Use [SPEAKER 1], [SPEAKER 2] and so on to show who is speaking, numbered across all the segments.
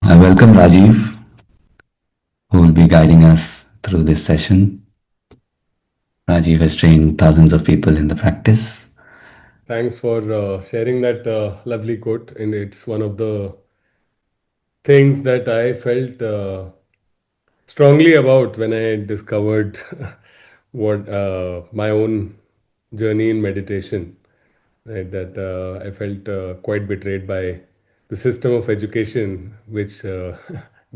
[SPEAKER 1] I welcome Rajiv, who will be guiding us through this session. Rajiv has trained thousands of people in the practice.
[SPEAKER 2] Thanks for sharing that lovely quote. And it's one of the things that I felt strongly about when I discovered what my own journey in meditation. Right, that I felt quite betrayed by the system of education, which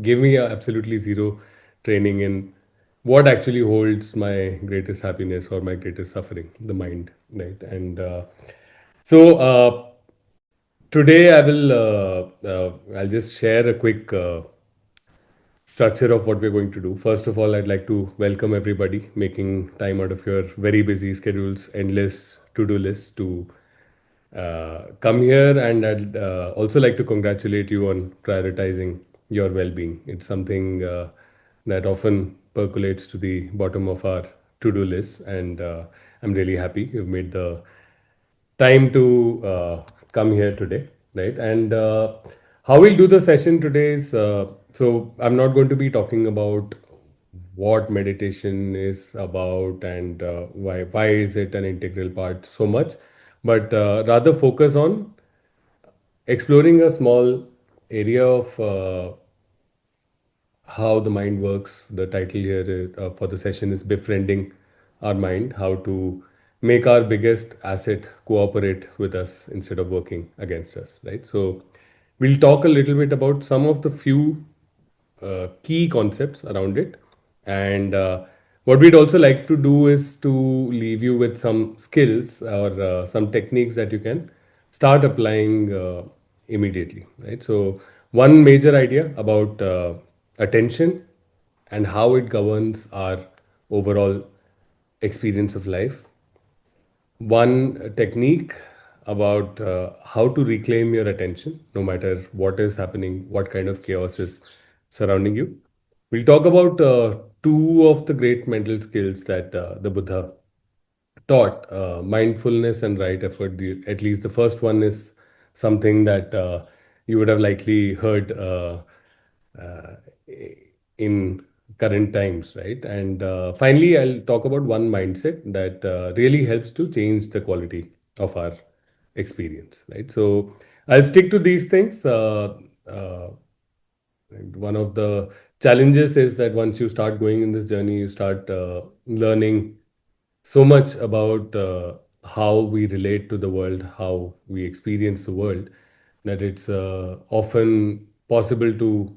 [SPEAKER 2] gave me absolutely zero training in what actually holds my greatest happiness or my greatest suffering, the mind. Right, and so today I'll just share a quick structure of what we're going to do. First of all, I'd like to welcome everybody making time out of your very busy schedules, endless to-do lists to come here, and I'd also like to congratulate you on prioritizing your well-being. It's something that often percolates to the bottom of our to-do list, and I'm really happy you've made the time to come here today, right? And how we'll do the session today is so I'm not going to be talking about what meditation is about and why is it an integral part so much, but rather focus on exploring a small area of how the mind works. The title here is, for the session is Befriending Our Mind, how to make our biggest asset cooperate with us instead of working against us, right? So we'll talk a little bit about some of the few key concepts around it. And what we'd also like to do is to leave you with some skills or some techniques that you can start applying immediately, right? So, one major idea about attention and how it governs our overall experience of life, one technique about how to reclaim your attention no matter what is happening, what kind of chaos is surrounding you. We'll talk about two of the great mental skills that the Buddha taught, mindfulness and right effort. At least the first one is something that you would have likely heard uh, in current times, right? And finally, I'll talk about one mindset that really helps to change the quality of our experience, right? So I'll stick to these things. And one of the challenges is that once you start going in this journey, you start learning so much about how we relate to the world, how we experience the world, that it's often possible to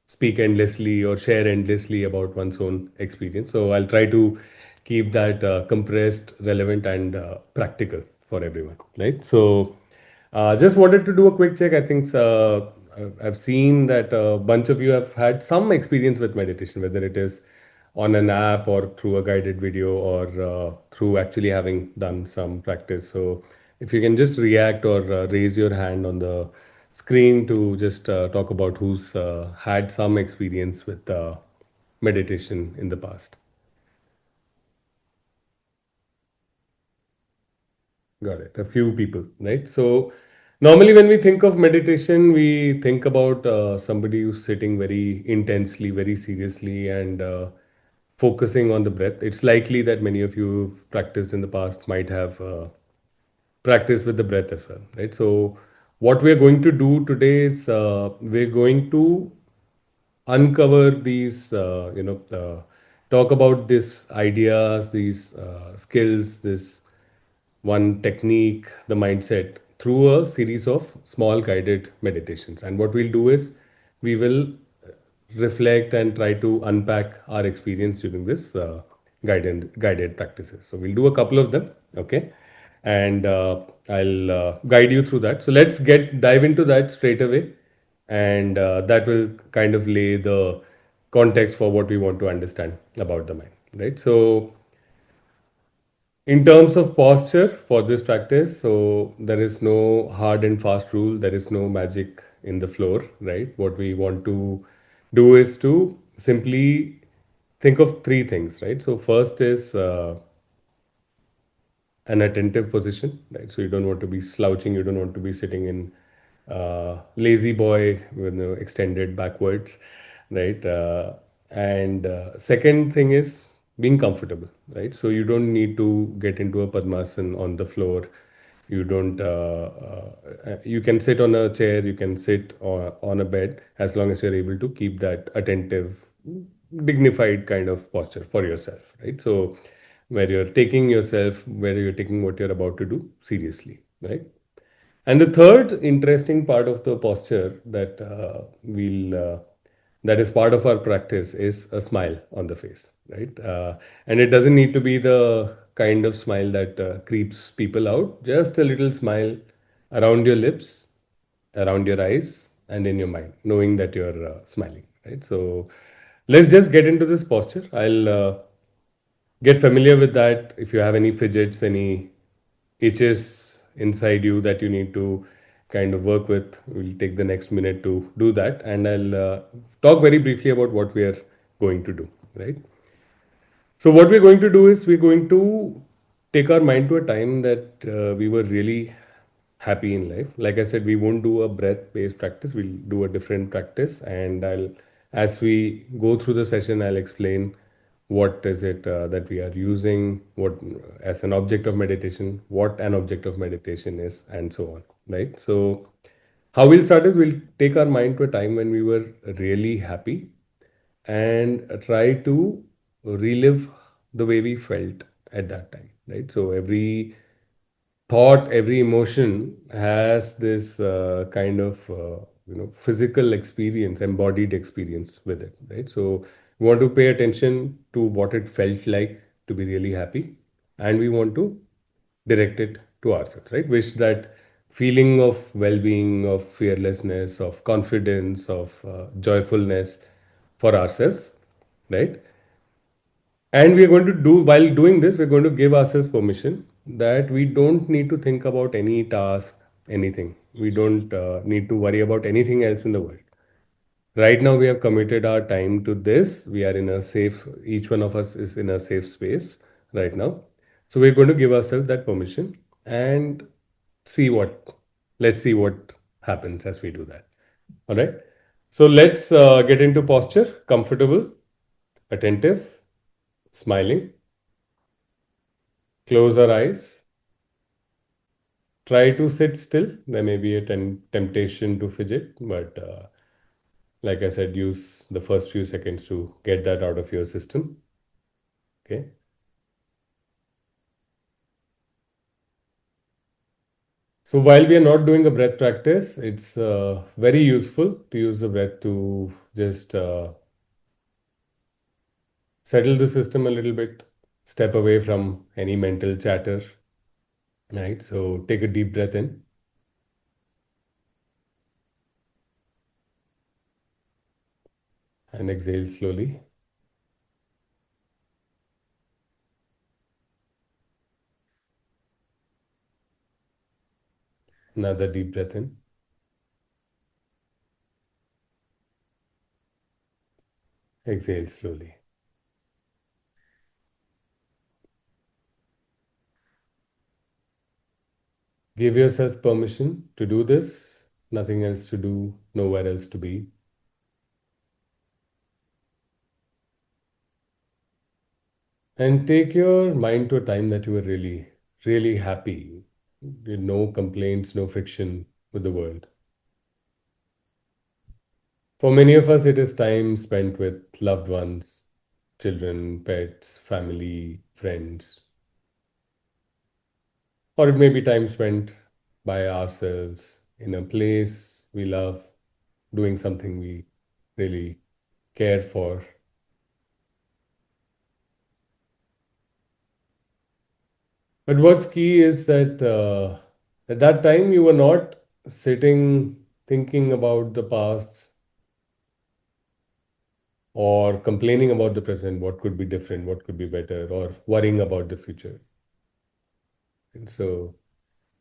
[SPEAKER 2] speak endlessly or share endlessly about one's own experience. So I'll try to keep that compressed, relevant, and practical for everyone, right? So just wanted to do a quick check. I think I've seen that a bunch of you have had some experience with meditation, whether it is on an app or through a guided video or through actually having done some practice. So if you can just react or raise your hand on the screen to just talk about who's had some experience with meditation in the past. Got it. A few people, right? So normally when we think of meditation, we think about somebody who's sitting very intensely, very seriously, and focusing on the breath. It's likely that many of you who've practiced in the past might have practiced with the breath as well, right? So what we're going to do today is we're going to uncover these, talk about these ideas, these skills, this one technique, the mindset through a series of small guided meditations. And what we'll do is we will reflect and try to unpack our experience during this guided practices. So we'll do a couple of them, okay? And I'll guide you through that. So let's get dive into that straight away, and that will kind of lay the context for what we want to understand about the mind, right? So in terms of posture for this practice, so there is no hard and fast rule, there is no magic in the floor, right? What we want to do is to simply think of three things, right? So, first is an attentive position, right? So, you don't want to be slouching, you don't want to be sitting in lazy boy, extended backwards, right? And second thing is being comfortable, right? So you don't need to get into a Padmasan on the floor. You don't. You can sit on a chair. You can sit on a bed as long as you're able to keep that attentive, dignified kind of posture for yourself, right? So where you're taking what you're about to do seriously, right? And the third interesting part of the posture that is part of our practice is a smile on the face, right? And it doesn't need to be the kind of smile that creeps people out. Just a little smile around your lips, around your eyes, and in your mind, knowing that you're smiling, right? So let's just get into this posture. I'll get familiar with that. If you have any fidgets, any itches inside you that you need to kind of work with, we'll take the next minute to do that. And I'll talk very briefly about what we are going to do, right? So, what we're going to do is we're going to take our mind to a time that we were really happy in life. Like I said, we won't do a breath based practice, we'll do a different practice. And as we go through the session, I'll explain what is it that we are using, what as an object of meditation, what an object of meditation is, and so on, right? So, how we'll start is we'll take our mind to a time when we were really happy and try to relive the way we felt at that time, right? So every thought, every emotion has this kind of physical experience, embodied experience with it, right? So we want to pay attention to what it felt like to be really happy, and we want to direct it to ourselves, right? Wish that feeling of well-being, of fearlessness, of confidence, of joyfulness for ourselves, right? And we are going to do, while doing this, we're going to give ourselves permission that we don't need to think about any task, anything. We don't need to worry about anything else in the world. Right now, we have committed our time to this. We are in a safe, each one of us is in a safe space right now. So we're going to give ourselves that permission and see what, let's see what happens as we do that. All right. So let's get into posture, comfortable, attentive, smiling. Close our eyes. Try to sit still. There may be a temptation to fidget, but like I said, use the first few seconds to get that out of your system. Okay. So while we are not doing a breath practice, it's very useful to use the breath to just settle the system a little bit, step away from any mental chatter. Right. So take a deep breath in and exhale slowly. Another deep breath in. Exhale slowly. Give yourself permission to do this. Nothing else to do, nowhere else to be. And take your mind to a time that you were really, really happy. No complaints, no friction with the world. For many of us, it is time spent with loved ones, children, pets, family, friends. Or it may be time spent by ourselves in a place we love, doing something we really care for. But what's key is that at that time you were not sitting thinking about the past or complaining about the present, what could be different, what could be better, or worrying about the future. And so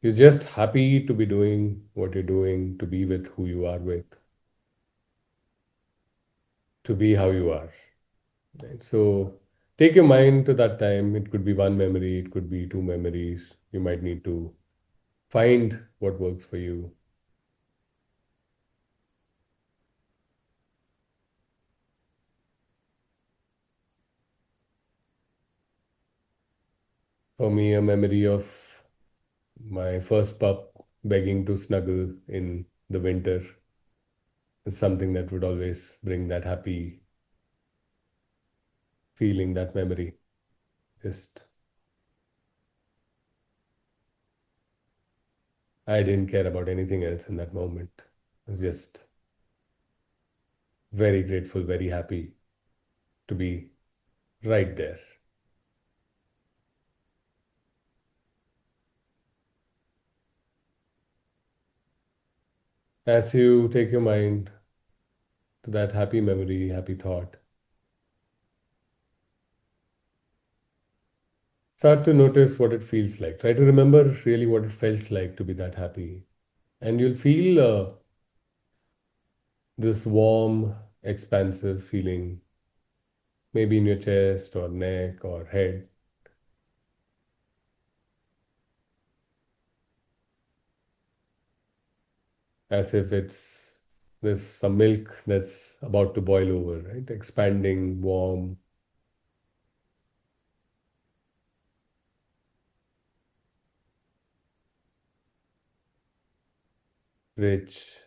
[SPEAKER 2] you're just happy to be doing what you're doing, to be with who you are with, to be how you are. Right? So take your mind to that time. It could be one memory, it could be two memories. You might need to find what works for you. For me, a memory of my first pup begging to snuggle in the winter is something that would always bring that happy feeling, that memory. Just, I didn't care about anything else in that moment. I was just very grateful, very happy to be right there. As you take your mind to that happy memory, happy thought, start to notice what it feels like. Try to remember really what it felt like to be that happy. And you'll feel this warm, expansive feeling, maybe in your chest or neck or head, as if it's there's some milk that's about to boil over, right? Expanding, warm, rich.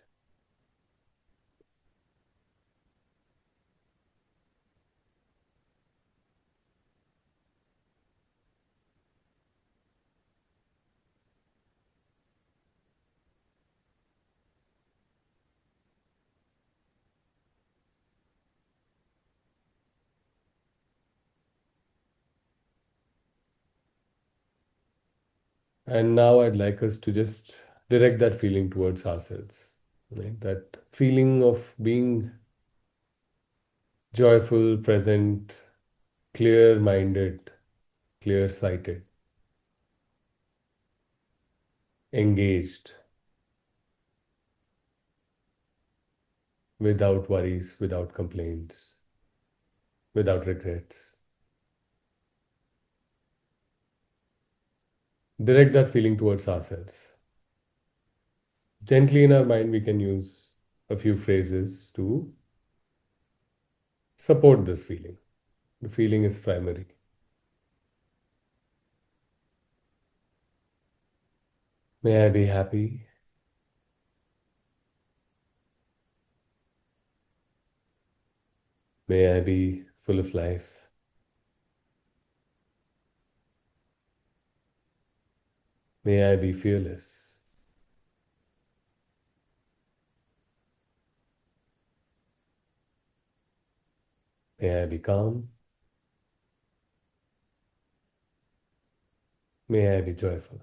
[SPEAKER 2] And now I'd like us to just direct that feeling towards ourselves, right? That feeling of being joyful, present, clear minded, clear sighted, engaged, without worries, without complaints, without regrets. Direct that feeling towards ourselves. Gently in our mind, we can use a few phrases to support this feeling. The feeling is primary. May I be happy. May I be full of life. May I be fearless. May I be calm. May I be joyful.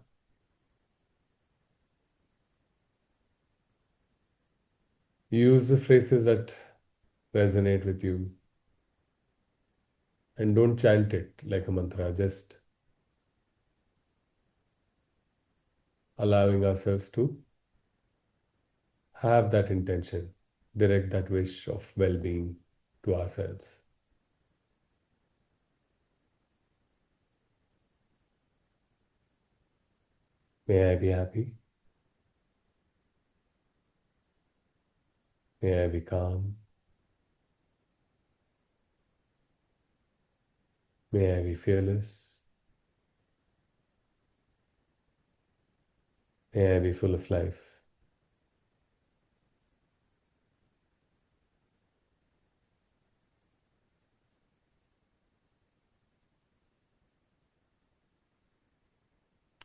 [SPEAKER 2] Use the phrases that resonate with you and don't chant it like a mantra, just allowing ourselves to have that intention, direct that wish of well being to ourselves. May I be happy. May I be calm. May I be fearless. May I be full of life.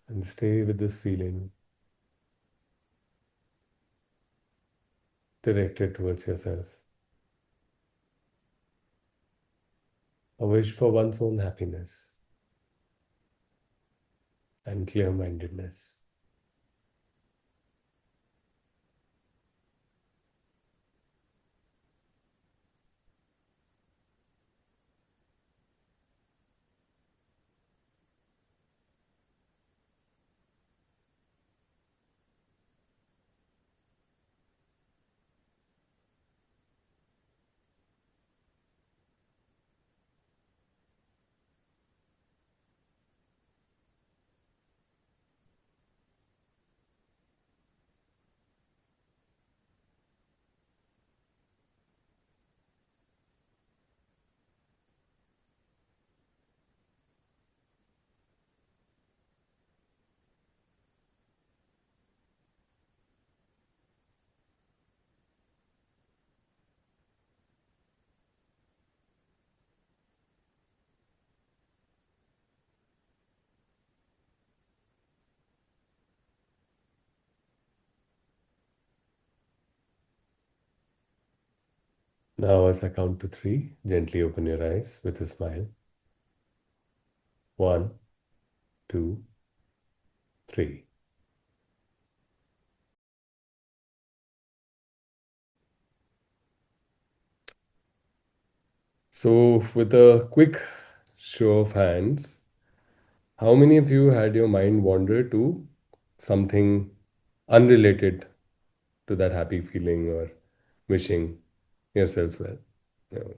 [SPEAKER 2] And stay with this feeling directed towards yourself. A wish for one's own happiness and clear mindedness. Now, as I count to three, gently open your eyes with a smile. One, two, three. So, with a quick show of hands, how many of you had your mind wander to something unrelated to that happy feeling or wishing yourselves well?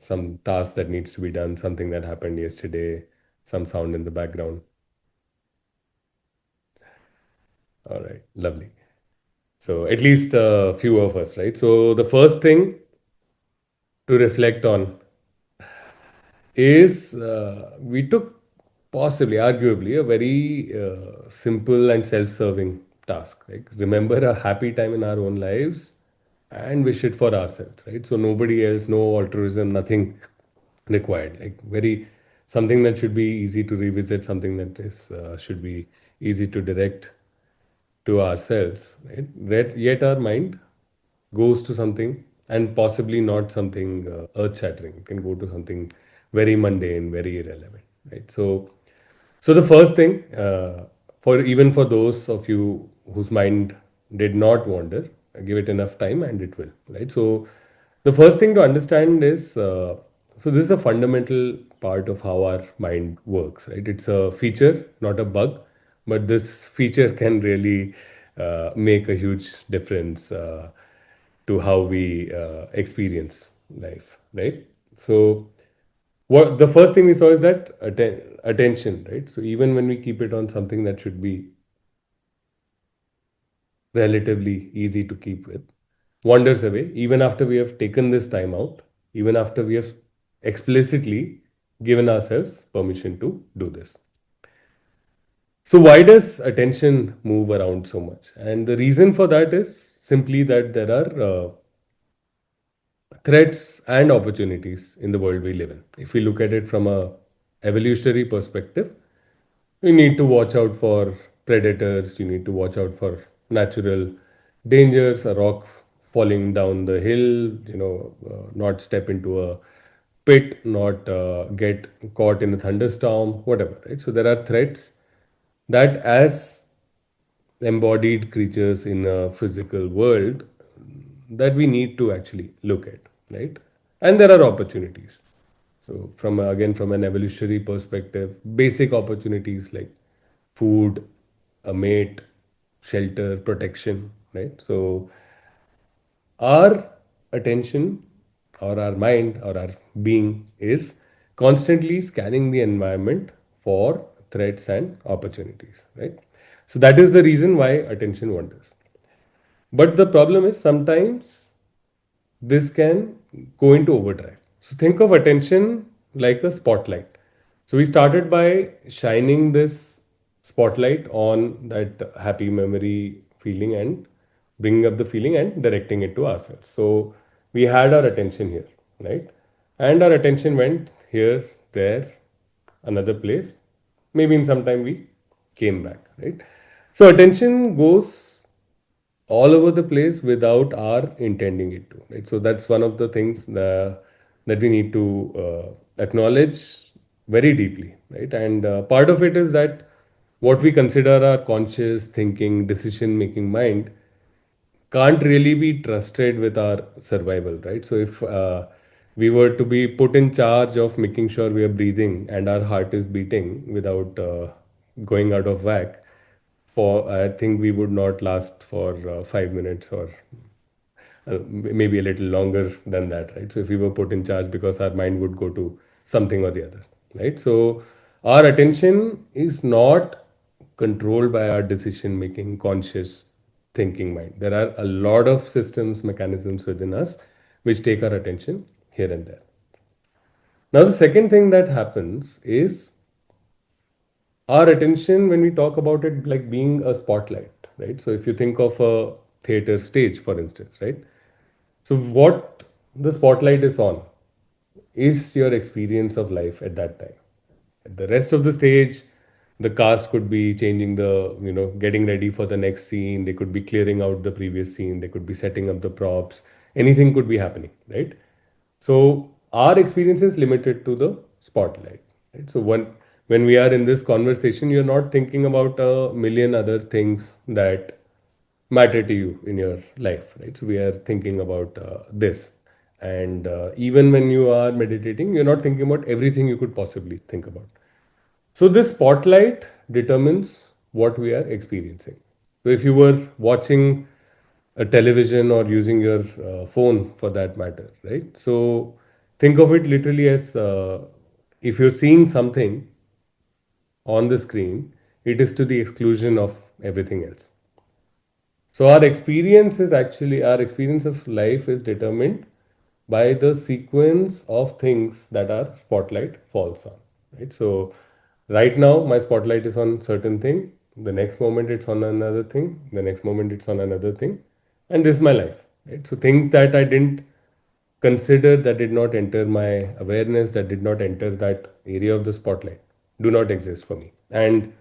[SPEAKER 2] Some task that needs to be done, something that happened yesterday, some sound in the background. All right, lovely. So, at least a few of us, right? So, the first thing to reflect on is we took possibly, arguably, a very simple and self-serving task. Like remember a happy time in our own lives and wish it for ourselves, right? So nobody else, no altruism, nothing required. Like very something that should be easy to revisit, something that is should be easy to direct to ourselves, right? Yet our mind goes to something and possibly not something earth shattering. It can go to something very mundane, very irrelevant, right? So the first thing, for even for those of you whose mind did not wander, give it enough time and it will, right? So the first thing to understand is, so this is a fundamental part of how our mind works, right? It's a feature, not a bug, but this feature can really make a huge difference to how we experience life, right? So what the first thing we saw is that attention, right? So even when we keep it on something that should be relatively easy to keep with, wanders away, even after we have taken this time out, even after we have explicitly given ourselves permission to do this. So why does attention move around so much? And the reason for that is simply that there are threats and opportunities in the world we live in. If we look at it from a evolutionary perspective, you need to watch out for predators, you need to watch out for natural dangers, a rock falling down the hill, not step into a pit, not get caught in a thunderstorm, whatever, right? So there are threats that as embodied creatures in a physical world that we need to actually look at, right? And there are opportunities. So again, from an evolutionary perspective, basic opportunities like food, a mate, shelter, protection, right? So our attention or our mind or our being is constantly scanning the environment for threats and opportunities, right? So that is the reason why attention wanders. But the problem is sometimes this can go into overdrive. So think of attention like a spotlight. So we started by shining this spotlight on that happy memory feeling and bringing up the feeling and directing it to ourselves. So we had our attention here, right? And our attention went here, there, another place. Maybe in some time we came back, right? So attention goes all over the place without our intending it to, right? So that's one of the things that we need to acknowledge very deeply, right? And part of it is that what we consider our conscious thinking decision making mind can't really be trusted with our survival, right? So if we were to be put in charge of making sure we are breathing and our heart is beating without going out of whack, for I think we would not last for 5 minutes or maybe a little longer than that, right? So if we were put in charge, because our mind would go to something or the other, right? So our attention is not controlled by our decision making, conscious thinking mind. There are a lot of systems, mechanisms within us which take our attention here and there. Now, the second thing that happens is our attention, when we talk about it like being a spotlight, right? So if you think of a theater stage, for instance, right? So what the spotlight is on is your experience of life at that time. At the rest of the stage, the cast could be changing getting ready for the next scene. They could be clearing out the previous scene. They could be setting up the props. Anything could be happening, right? So our experience is limited to the spotlight. Right? So when we are in this conversation, you're not thinking about a million other things that matter to you in your life, right? So we are thinking about this, and even when you are meditating, you're not thinking about everything you could possibly think about. So this spotlight determines what we are experiencing. So if you were watching a television or using your phone for that matter, right? So think of it literally as if you're seeing something on the screen, it is to the exclusion of everything else. So our experience of life is determined by the sequence of things that our spotlight falls on. Right. So right now my spotlight is on certain thing. The next moment it's on another thing. The next moment it's on another thing. And this is my life. Right. So things that I didn't consider, that did not enter my awareness, that did not enter that area of the spotlight, do not exist for me. And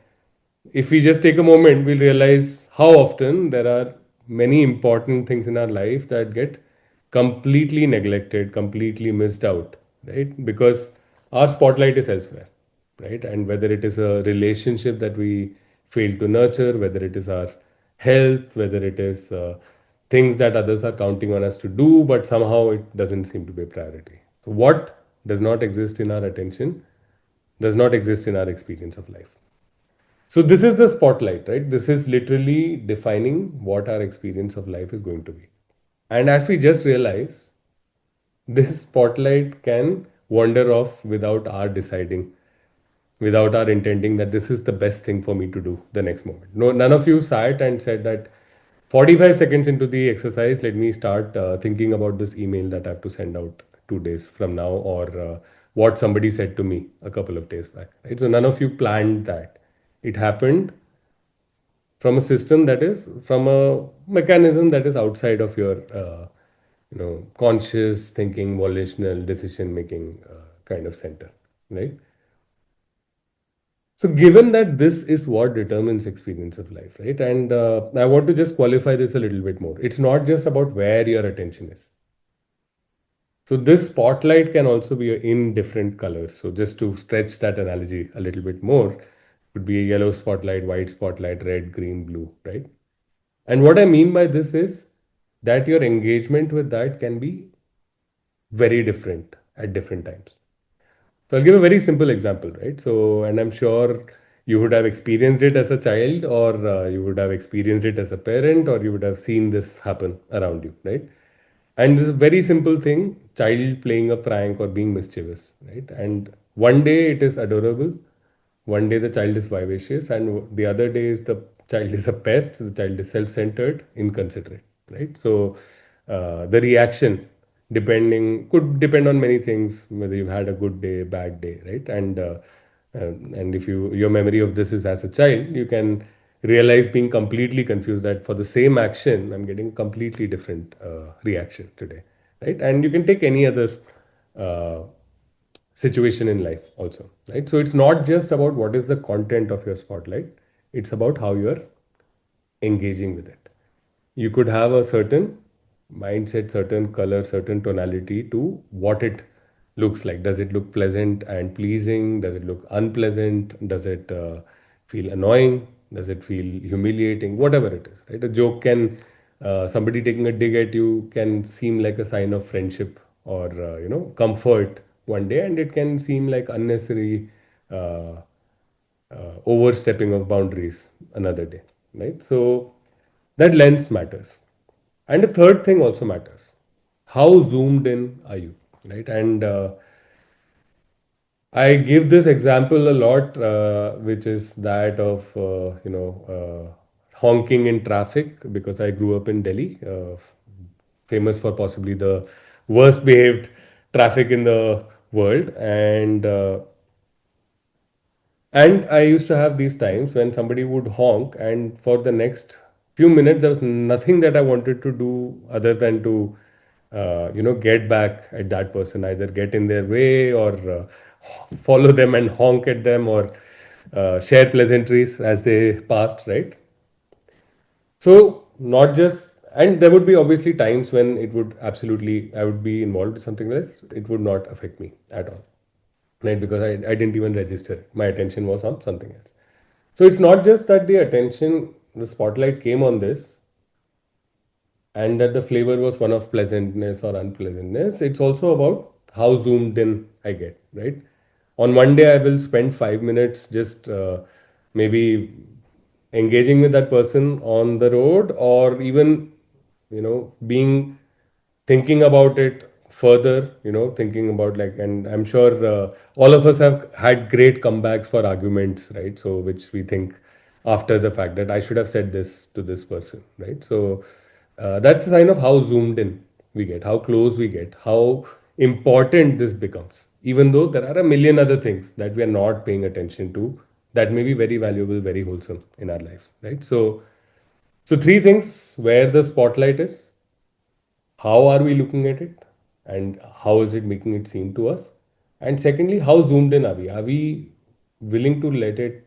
[SPEAKER 2] if we just take a moment, we'll realize how often there are many important things in our life that get completely neglected, completely missed out, right? Because our spotlight is elsewhere, right? And whether it is a relationship that we fail to nurture, whether it is our health, whether it is things that others are counting on us to do, but somehow it doesn't seem to be a priority. So, what does not exist in our attention does not exist in our experience of life. So this is the spotlight, right? This is literally defining what our experience of life is going to be. And as we just realized, this spotlight can wander off without our deciding, without our intending that this is the best thing for me to do the next moment. No, none of you sat and said that 45 seconds into the exercise, let me start thinking about this email that I have to send out 2 days from now, or what somebody said to me a couple of days back. Right? So none of you planned that. It happened from a system that is from a mechanism that is outside of your conscious thinking, volitional decision making kind of center, right? So given that this is what determines experience of life, right? And I want to just qualify this a little bit more. It's not just about where your attention is. So this spotlight can also be in different colors. So just to stretch that analogy a little bit more, would be a yellow spotlight, white spotlight, red, green, blue, right? And what I mean by this is that your engagement with that can be very different at different times. So I'll give a very simple example, right? So, and I'm sure you would have experienced it as a child, or you would have experienced it as a parent, or you would have seen this happen around you, right? And this is a very simple thing, child playing a prank or being mischievous, right? And one day it is adorable, one day the child is vivacious, and the other day is the child is a pest, the child is self-centered, inconsiderate, right? So the reaction depending could depend on many things, whether you've had a good day, bad day, right? And if your memory of this is as a child, you can realize being completely confused that for the same action, I'm getting completely different reaction today, right? And you can take any other uh, situation in life also, right? So it's not just about what is the content of your spotlight, it's about how you're engaging with it. You could have a certain mindset, certain color, certain tonality to what it looks like. Does it look pleasant and pleasing? Does it look unpleasant? Does it feel annoying? Does it feel humiliating? Whatever it is, right? A joke can, somebody taking a dig at you can seem like a sign of friendship or comfort one day, and it can seem like unnecessary uh, overstepping of boundaries another day, right? So that lens matters. And the third thing also matters. How zoomed in are you, right? And I give this example a lot, which is that of honking in traffic, because I grew up in Delhi, famous for possibly the worst behaved traffic in the world, and I used to have these times when somebody would honk, and for the next few minutes, there was nothing that I wanted to do other than to, get back at that person, either get in their way or follow them and honk at them, or share pleasantries as they passed, right? So, not just And there would be obviously times when it would absolutely, I would be involved with something else. It would not affect me at all, right? Because I didn't even register. My attention was on something else. So it's not just that the spotlight came on this, and that the flavor was one of pleasantness or unpleasantness. It's also about how zoomed in I get, right? On one day, I will spend 5 minutes just maybe engaging with that person on the road, or even, being thinking about it further, thinking about, like, and I'm sure all of us have had great comebacks for arguments, right? So which we think after the fact that I should have said this to this person, right? So that's a sign of how zoomed in we get, how close we get, how important this becomes, even though there are a million other things that we are not paying attention to that may be very valuable, very wholesome in our lives, right? So three things: where the spotlight is, how are we looking at it, and how is it making it seem to us, and secondly, how zoomed in are we willing to let it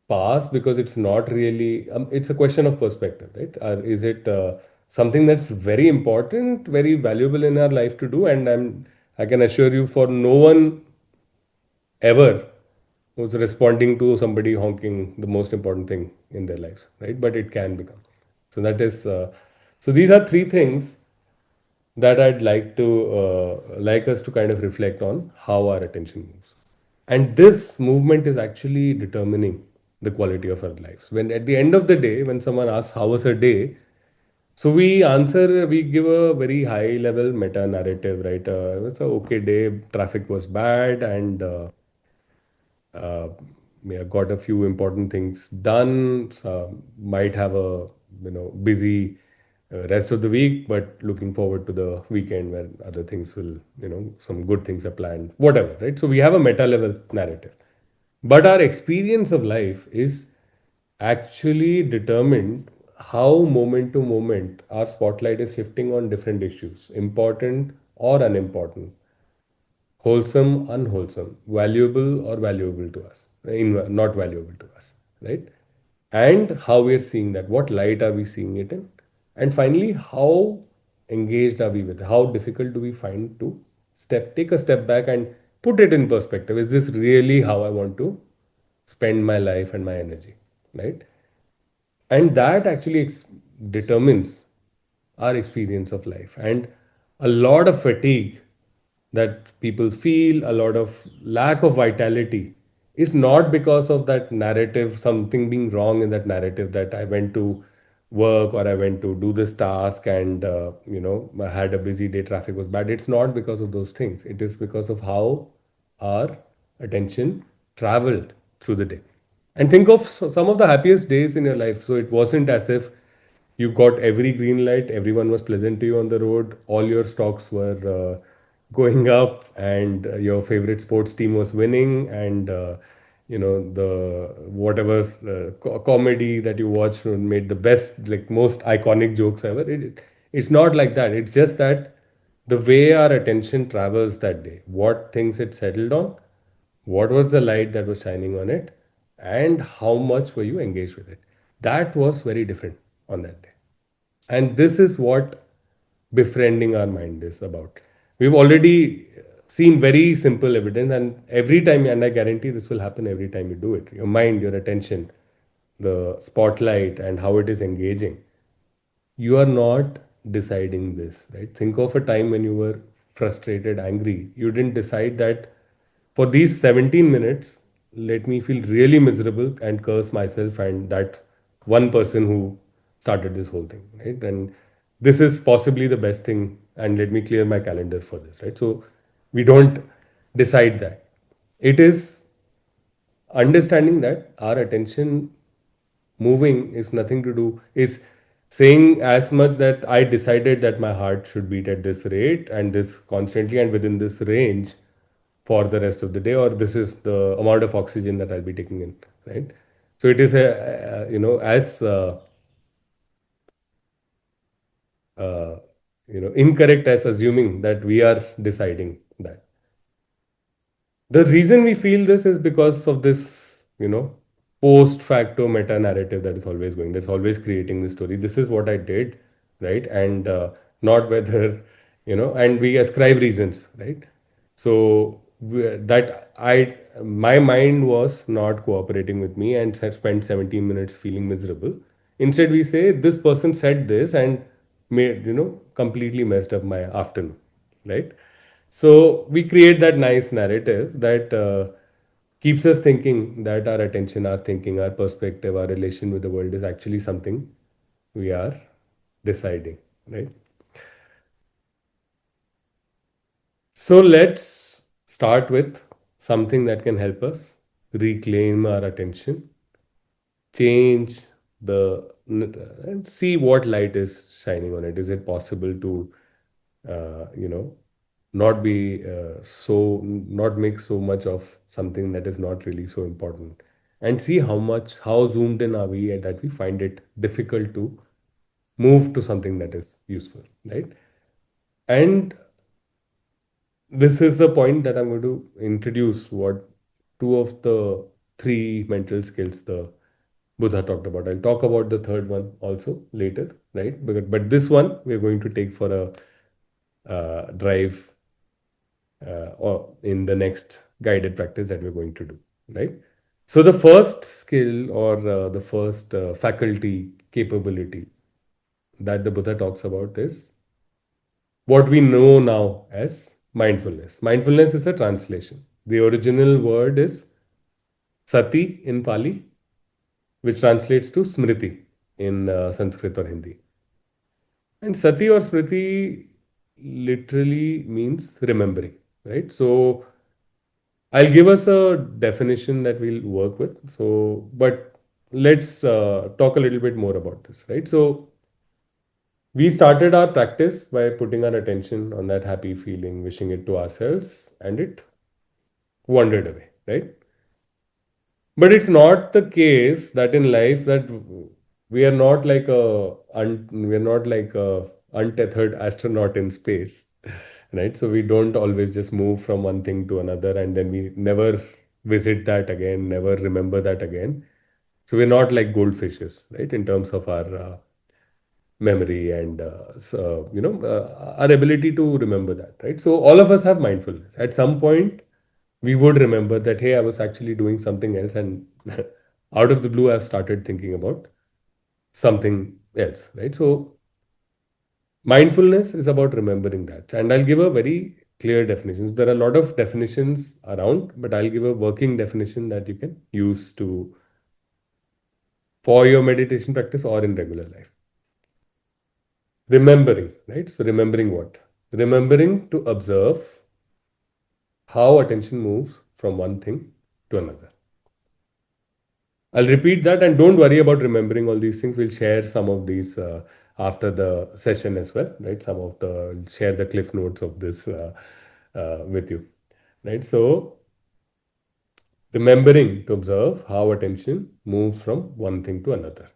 [SPEAKER 2] pass, because it's not really, it's a question of perspective, right? Or is it something that's very important, very valuable in our life to do? And I can assure you, for no one ever was responding to somebody honking the most important thing in their lives, right? But it can become. So that is so these are three things that I'd like us to kind of reflect on how our attention moves. And this movement is actually determining the quality of our lives. When at the end of the day, when someone asks how was a day, so we give a very high level meta narrative, right? It's a okay day, traffic was bad, and uh, yeah, got a few important things done. So might have a busy rest of the week, but looking forward to the weekend where other things will, some good things are planned, whatever, right? So we have a meta level narrative, but our experience of life is actually determined how moment to moment our spotlight is shifting on different issues, important or unimportant, wholesome, unwholesome, valuable or valuable to us, not valuable to us, right? And how we are seeing that, what light are we seeing it in, and finally, how engaged are we with it? How difficult do we find to take a step back and put it in perspective? Is this really how I want to spend my life and my energy, right? And that actually determines our experience of life. And a lot of fatigue that people feel, a lot of lack of vitality, is not because of that narrative, something being wrong in that narrative, that I went to work or I went to do this task and I had a busy day, traffic was bad. It's not because of those things. It is because of how our attention traveled through the day. And think of some of the happiest days in your life. So it wasn't as if you got every green light, everyone was pleasant to you on the road, all your stocks were going up, and your favorite sports team was winning, and the whatever comedy that you watched made the best, like most iconic jokes ever. It's not like that. It's just that the way our attention travels that day, what things it settled on, what was the light that was shining on it, and how much were you engaged with it. That was very different on that day. And this is what befriending our mind is about. We've already seen very simple evidence, and every time, and I guarantee this will happen every time you do it, your mind, your attention, the spotlight, and how it is engaging, you are not deciding this, right? Think of a time when you were frustrated, angry. You didn't decide that for these 17 minutes, let me feel really miserable and curse myself and that one person who started this whole thing, right? And this is possibly the best thing, and let me clear my calendar for this, right? So we don't decide that. It is understanding that our attention moving is nothing to do, is saying as much that I decided that my heart should beat at this rate and this constantly and within this range for the rest of the day, or this is the amount of oxygen that I'll be taking in, right? So it is as uh, incorrect as assuming that we are deciding that. The reason we feel this is because of this, post facto meta narrative that is always going, that's always creating the story. This is what I did, right? And not whether, and we ascribe reasons, right? So my mind was not cooperating with me and spent 17 minutes feeling miserable. Instead, we say this person said this and made, completely messed up my afternoon, right? So we create that nice narrative that keeps us thinking that our attention, our thinking, our perspective, our relation with the world is actually something we are deciding, right? So let's start with something that can help us reclaim our attention, change and see what light is shining on it. Is it possible to, uh, you know, not be not make so much of something that is not really so important, and see how zoomed in are we and that we find it difficult to move to something that is useful, right? And this is the point that I'm going to introduce what two of the three mental skills the Buddha talked about. I'll talk about the third one also later, right? But this one we're going to take for a drive or in the next guided practice that we're going to do, right? So the first skill or the first faculty capability that the Buddha talks about is what we know now as mindfulness. Mindfulness is a translation. The original word is sati in Pali, which translates to smriti in Sanskrit or Hindi. And sati or smriti literally means remembering, right? So I'll give us a definition that we'll work with. So, but let's talk a little bit more about this, right? So, we started our practice by putting our attention on that happy feeling, wishing it to ourselves, and it wandered away, right? But it's not the case that in life that we are not like a untethered astronaut in space, right? So we don't always just move from one thing to another and then we never visit that again, never remember that again. So we're not like goldfishes, right? In terms of our memory and our ability to remember that, right? So all of us have mindfulness. At some point, we would remember that, hey, I was actually doing something else, and out of the blue, I've started thinking about something else, right? So mindfulness is about remembering that, and I'll give a very clear definition. There are a lot of definitions around, but I'll give a working definition that you can use to for your meditation practice or in regular life. Remembering, right? So remembering what? Remembering to observe how attention moves from one thing to another. I'll repeat that and don't worry about remembering all these things. We'll share some of these after the session as well, right? Share the cliff notes of this with you, right? So, remembering to observe how attention moves from one thing to another.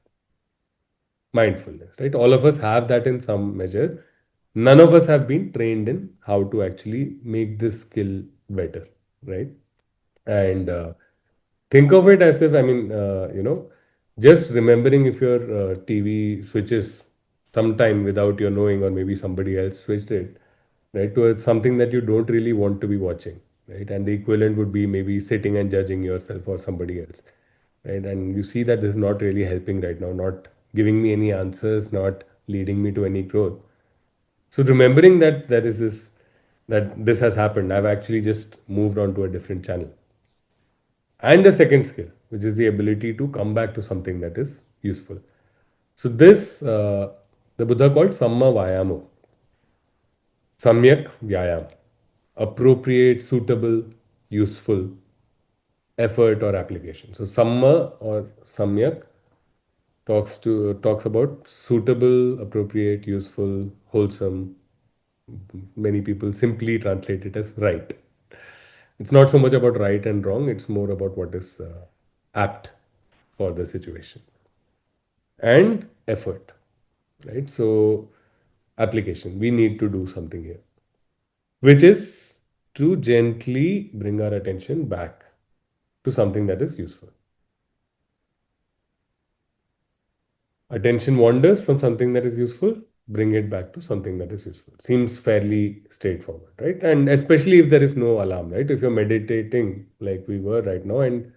[SPEAKER 2] Mindfulness, right? All of us have that in some measure. None of us have been trained in how to actually make this skill better, right? And think of it as if, just remembering if your TV switches sometime without your knowing, or maybe somebody else switched it, right, to something that you don't really want to be watching, right? And the equivalent would be maybe sitting and judging yourself or somebody else, right? And you see that this is not really helping right now, not giving me any answers, not leading me to any growth. So remembering that that this has happened, I've actually just moved on to a different channel. And the second skill, which is the ability to come back to something that is useful. So this the Buddha called Samma Vayamo, Samyak Vyayam, appropriate, suitable, useful effort or application. So Samma or Samyak talks about suitable, appropriate, useful, wholesome. Many people simply translate it as right. It's not so much about right and wrong, it's more about what is apt for the situation. And effort, right? So, application, we need to do something here, which is to gently bring our attention back to something that is useful. Attention wanders from something that is useful, bring it back to something that is useful. Seems fairly straightforward, right? And especially if there is no alarm, right? If you're meditating like we were right now and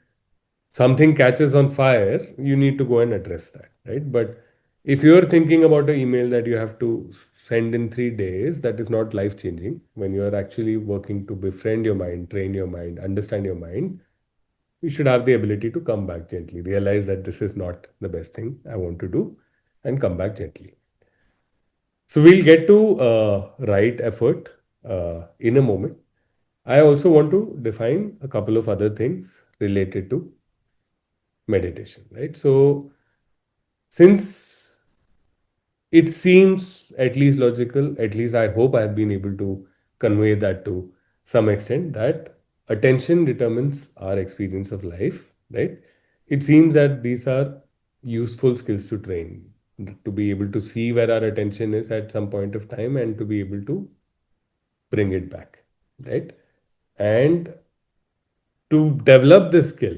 [SPEAKER 2] something catches on fire, you need to go and address that, right? But if you're thinking about an email that you have to send in 3 days, that is not life changing. When you're actually working to befriend your mind, train your mind, understand your mind, we should have the ability to come back gently, realize that this is not the best thing I want to do, and come back gently. So we'll get to right effort in a moment. I also want to define a couple of other things related to meditation, right? So since it seems at least logical, at least I hope I have been able to convey that to some extent, that attention determines our experience of life, right? It seems that these are useful skills to train, to be able to see where our attention is at some point of time and to be able to bring it back, right? And to develop this skill,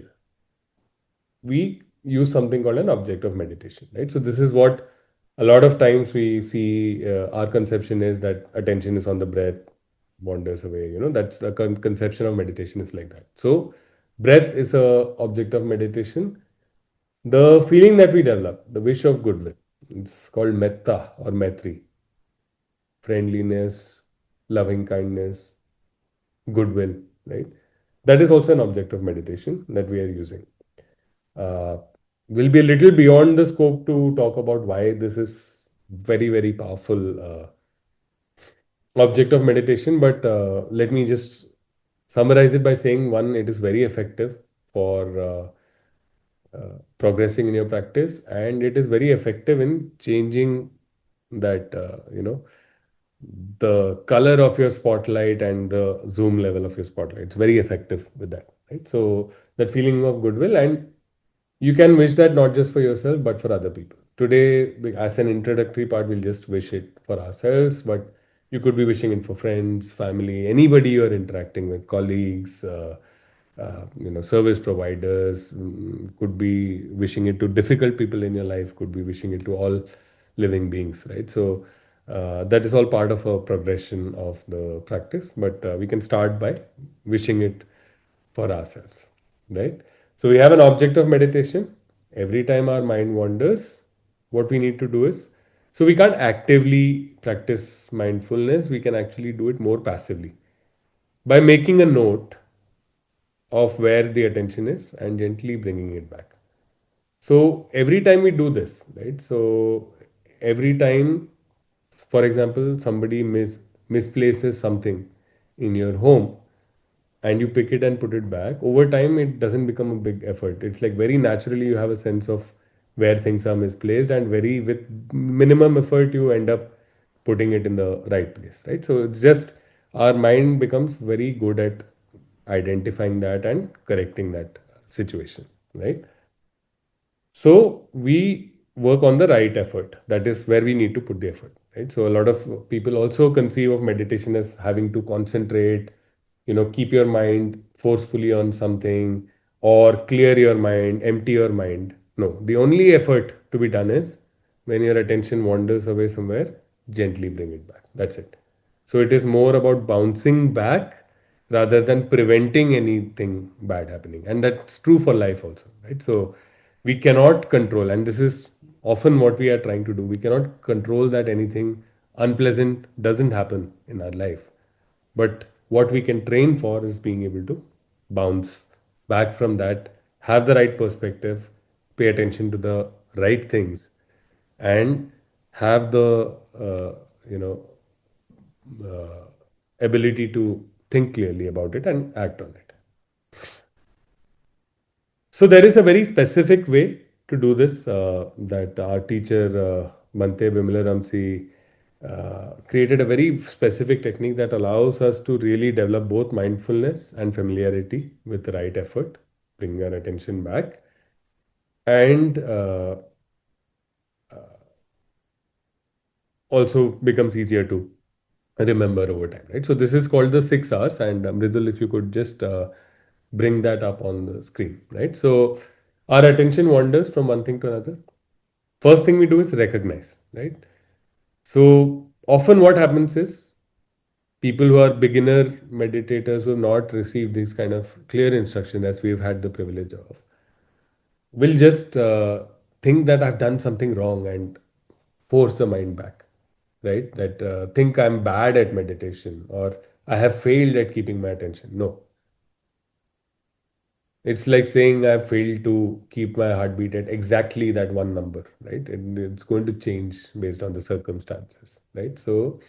[SPEAKER 2] we use something called an object of meditation, right? So this is what a lot of times we see. Our conception is that attention is on the breath, wanders away. That's the conception of meditation is like that. So breath is a object of meditation. The feeling that we develop, the wish of goodwill, it's called metta or maitri, friendliness, loving kindness, goodwill, right? That is also an object of meditation that we are using. Uh, will be a little beyond the scope to talk about why this is very, very powerful object of meditation. But let me just summarize it by saying one, it is very effective for progressing in your practice, and it is very effective in changing that, the color of your spotlight and the zoom level of your spotlight. It's very effective with that, right? So that feeling of goodwill, and you can wish that not just for yourself, but for other people. Today, as an introductory part, we'll just wish it for ourselves, but you could be wishing it for friends, family, anybody you're interacting with, colleagues, service providers, could be wishing it to difficult people in your life, could be wishing it to all living beings, right? So that is all part of a progression of the practice, but we can start by wishing it for ourselves, right? So we have an object of meditation. Every time our mind wanders, what we need to do is, so we can't actively practice mindfulness, we can actually do it more passively by making a note of where the attention is and gently bringing it back. So every time we do this, right? So every time, for example, somebody misplaces something in your home, and you pick it and put it back, over time it doesn't become a big effort. It's like very naturally you have a sense of where things are misplaced, and very with minimum effort you end up putting it in the right place, right? So it's just our mind becomes very good at identifying that and correcting that situation, right? So we work on the right effort. That is where we need to put the effort, right? So a lot of people also conceive of meditation as having to concentrate, keep your mind forcefully on something, or clear your mind, empty your mind. No, the only effort to be done is when your attention wanders away somewhere, gently bring it back. That's it. So it is more about bouncing back rather than preventing anything bad happening. And that's true for life also, right? So we cannot control, and this is often what we are trying to do. We cannot control that anything unpleasant doesn't happen in our life. But what we can train for is being able to bounce back from that, have the right perspective, pay attention to the right things, and have the you know ability to think clearly about it and act on it. So there is a very specific way to do this that our teacher Bhante Vimalaramsi created a very specific technique that allows us to really develop both mindfulness and familiarity with the right effort, bring our attention back, and also becomes easier to remember over time, right? So this is called the 6 hours, and Mridul, if you could just bring that up on the screen, right? So our attention wanders from one thing to another. First thing we do is recognize, right? So often what happens is people who are beginner meditators who have not received these kind of clear instruction as we've had the privilege of will just think that I've done something wrong and force the mind back, right? That think I'm bad at meditation or I have failed at keeping my attention. No, it's like saying I failed to keep my heartbeat at exactly that one number, right? And it's going to change based on the circumstances, right? So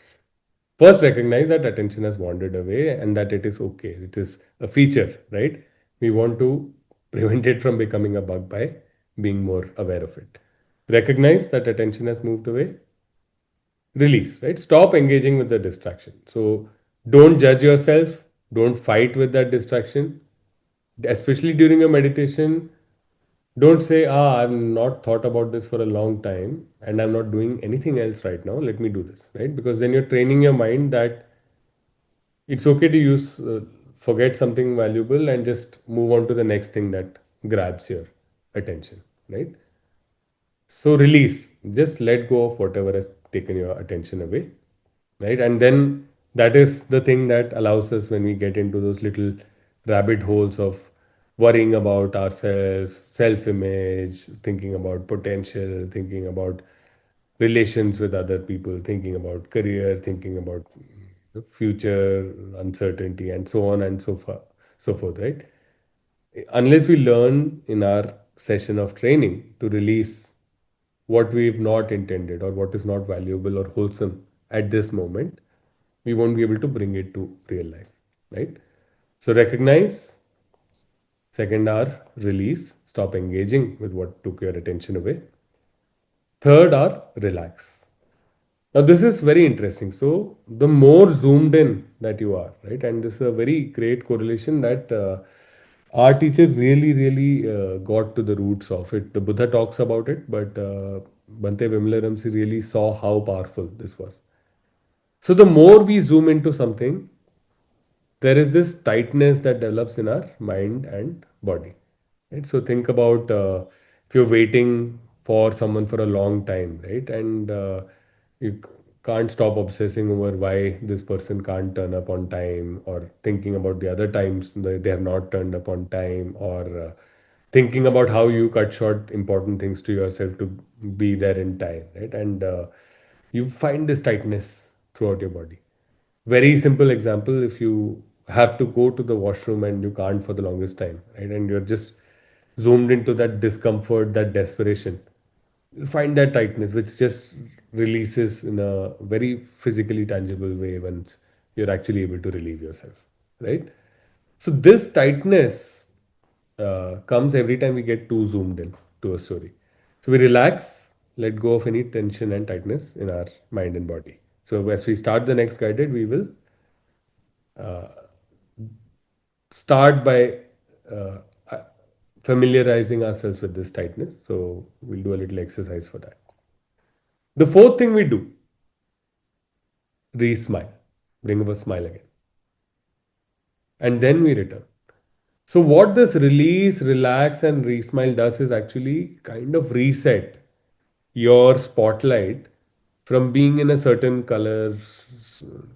[SPEAKER 2] first recognize that attention has wandered away and that it is okay. It is a feature, right? We want to prevent it from becoming a bug by being more aware of it. Recognize that attention has moved away, release, right? Stop engaging with the distraction. So don't judge yourself, don't fight with that distraction, especially during a meditation. Don't say, I've not thought about this for a long time and I'm not doing anything else right now. Let me do this, right? Because then you're training your mind that it's okay to forget something valuable and just move on to the next thing that grabs your attention, right? So release, just let go of whatever has taken your attention away, right? And then that is the thing that allows us when we get into those little rabbit holes of worrying about ourselves, self image, thinking about potential, thinking about relations with other people, thinking about career, thinking about the future uncertainty, and so on and so far, so forth, right? Unless we learn in our session of training to release what we've not intended or what is not valuable or wholesome at this moment, we won't be able to bring it to real life, right? So recognize, second R, release, stop engaging with what took your attention away. Third R, relax. Now this is very interesting. So the more zoomed in that you are, right, and this is a very great correlation that our teacher really got to the roots of it. The Buddha talks about it, but Bhante Vimalaramsi really saw how powerful this was. So the more we zoom into something, there is this tightness that develops in our mind and body, right? So think about if you're waiting for someone for a long time, right? And you can't stop obsessing over why this person can't turn up on time, or thinking about the other times they have not turned up on time, or thinking about how you cut short important things to yourself to be there in time, right? And you find this tightness throughout your body. Very simple example, if you have to go to the washroom and you can't for the longest time, right? And you're just zoomed into that discomfort, that desperation, you'll find that tightness, which just releases in a very physically tangible way once you're actually able to relieve yourself, right? So this tightness comes every time we get too zoomed in to a story. So we relax, let go of any tension and tightness in our mind and body. So as we start the next guided, we will start by uh, uh, familiarizing ourselves with this tightness. So we'll do a little exercise for that. The fourth thing we do, re-smile, bring up a smile again, and then we return. So what this release, relax, and re-smile does is actually kind of reset your spotlight from being in a certain color,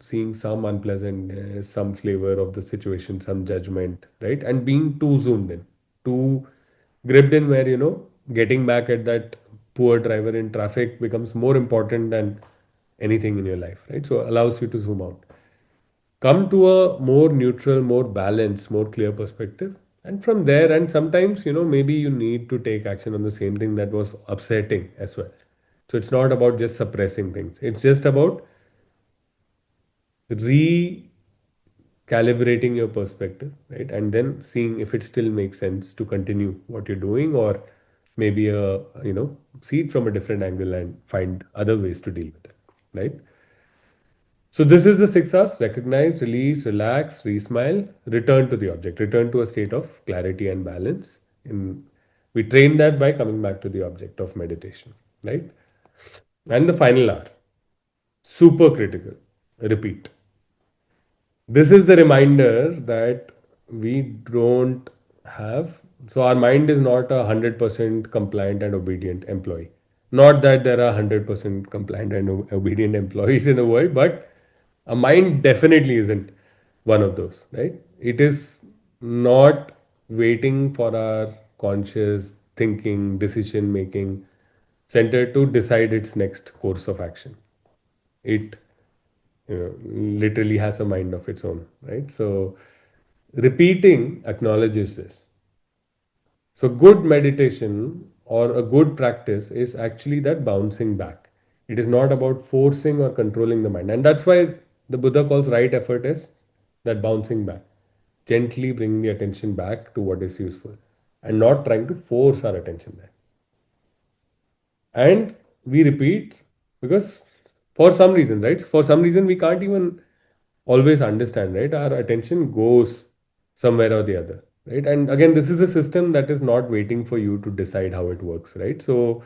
[SPEAKER 2] seeing some unpleasantness, some flavor of the situation, some judgment, right? And being too zoomed in, too gripped in, where, getting back at that poor driver in traffic becomes more important than anything in your life, right? So allows you to zoom out, come to a more neutral, more balanced, more clear perspective. And from there, and sometimes, maybe you need to take action on the same thing that was upsetting as well. So it's not about just suppressing things, it's just about recalibrating your perspective, right? And then seeing if it still makes sense to continue what you're doing, or maybe see it from a different angle and find other ways to deal with it, right? So this is the 6 R's: recognize, release, relax, re-smile, return to the object, return to a state of clarity and balance. We train that by coming back to the object of meditation, right? And the final R, super critical, repeat. This is the reminder that we don't have, so our mind is not 100% compliant and obedient employee. Not that there are 100% compliant and obedient employees in the world, but a mind definitely isn't one of those, right? It is not waiting for our conscious thinking, decision making center to decide its next course of action. It, literally has a mind of its own, right? So repeating acknowledges this. So, good meditation or a good practice is actually that bouncing back. It is not about forcing or controlling the mind. And that's why the Buddha calls right effort as that bouncing back, gently bringing the attention back to what is useful and not trying to force our attention there. And we repeat because for some reason, right? For some reason, we can't even always understand, right? Our attention goes somewhere or the other, right? And again, this is a system that is not waiting for you to decide how it works, right? So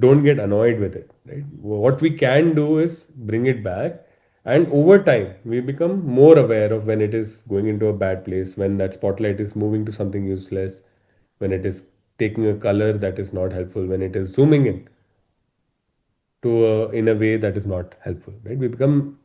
[SPEAKER 2] don't get annoyed with it, right? What we can do is bring it back, and over time we become more aware of when it is going into a bad place, when that spotlight is moving to something useless, when it is taking a color that is not helpful, when it is zooming in a way that is not helpful, right? We become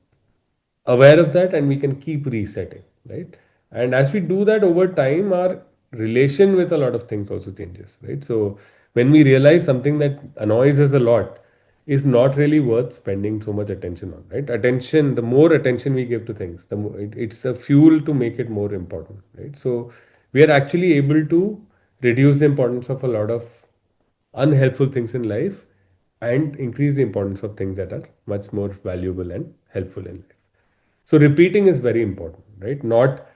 [SPEAKER 2] aware of that and we can keep resetting, right? And as we do that over time, our relation with a lot of things also changes, right? So when we realize something that annoys us a lot is not really worth spending so much attention on, right? Attention, the more attention we give to things, the more it's a fuel to make it more important, right? So we are actually able to reduce the importance of a lot of unhelpful things in life and increase the importance of things that are much more valuable and helpful in life. So repeating is very important, right? Not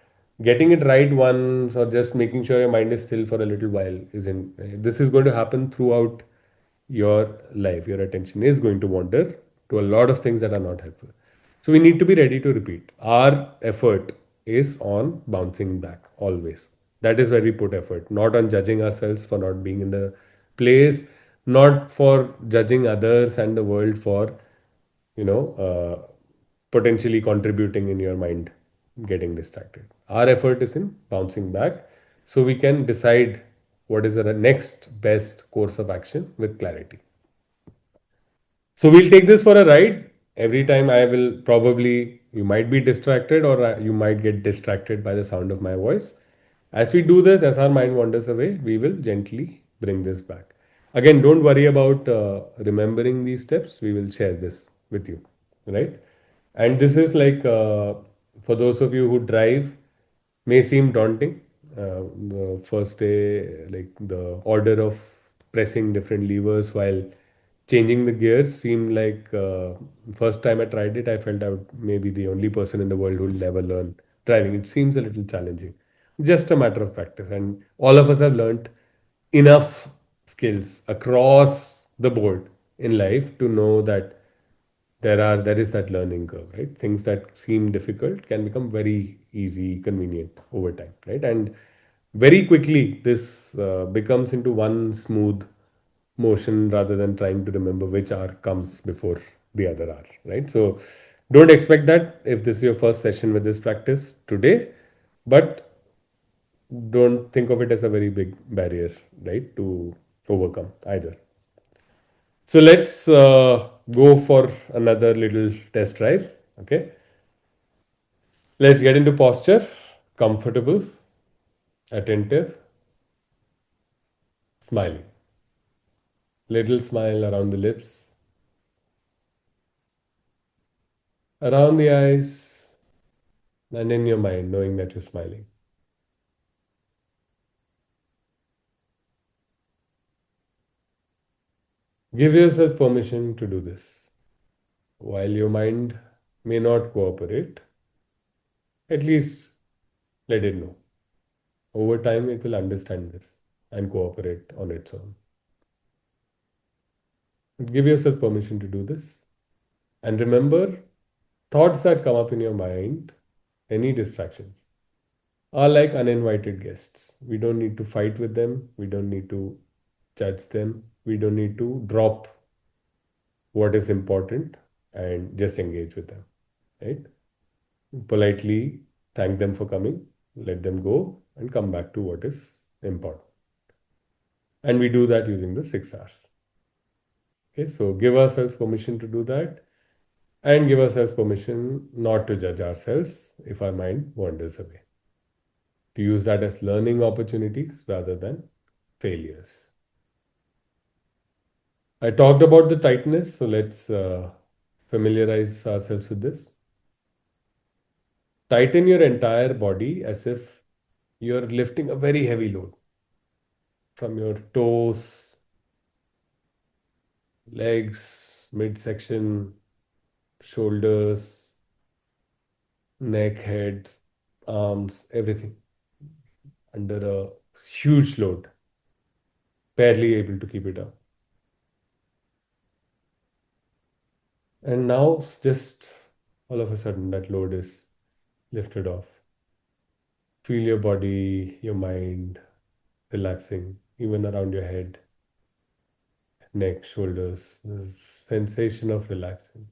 [SPEAKER 2] getting it right once or just making sure your mind is still for a little while isn't. This is going to happen throughout your life. Your attention is going to wander to a lot of things that are not helpful. So we need to be ready to repeat. Our effort is on bouncing back always. That is where we put effort, not on judging ourselves for not being in the place, not for judging others and the world for, you know, potentially contributing in your mind getting distracted. Our effort is in bouncing back so we can decide what is the next best course of action with clarity. So we'll take this for a ride. Every time I will probably, you might be distracted or you might get distracted by the sound of my voice. As we do this, as our mind wanders away, we will gently bring this back. Again, don't worry about remembering these steps. We will share this with you, right? And this is like for those of you who drive, may seem daunting. The first day, like the order of pressing different levers while changing the gears seemed like first time I tried it, I felt I would maybe the only person in the world who will never learn driving. It seems a little challenging. Just a matter of practice. And all of us have learned enough skills across the board in life to know that there is that learning curve, right? Things that seem difficult can become very easy, convenient over time, right? And very quickly this becomes into one smooth motion rather than trying to remember which hour comes before the other hour, right? So don't expect that if this is your first session with this practice today, but don't think of it as a very big barrier, right, to overcome either. So let's go for another little test drive. Okay. Let's get into posture. Comfortable, attentive, smiling. Little smile around the lips, around the eyes, and in your mind, knowing that you're smiling. Give yourself permission to do this. While your mind may not cooperate, at least let it know. Over time, it will understand this and cooperate on its own. Give yourself permission to do this. And remember, thoughts that come up in your mind, any distractions, are like uninvited guests. We don't need to fight with them. We don't need to judge them. We don't need to drop what is important and just engage with them, right? Politely thank them for coming, let them go, and come back to what is important. And we do that using the 6 R's. Okay, so give ourselves permission to do that and give ourselves permission not to judge ourselves if our mind wanders away. To use that as learning opportunities rather than failures. I talked about the tightness, so let's familiarize ourselves with this. Tighten your entire body as if you're lifting a very heavy load from your toes, legs, midsection, shoulders, neck, head, arms, everything under a huge load, barely able to keep it up. And now, just all of a sudden, that load is lifted off. Feel your body, your mind relaxing, even around your head, neck, shoulders. This sensation of relaxing.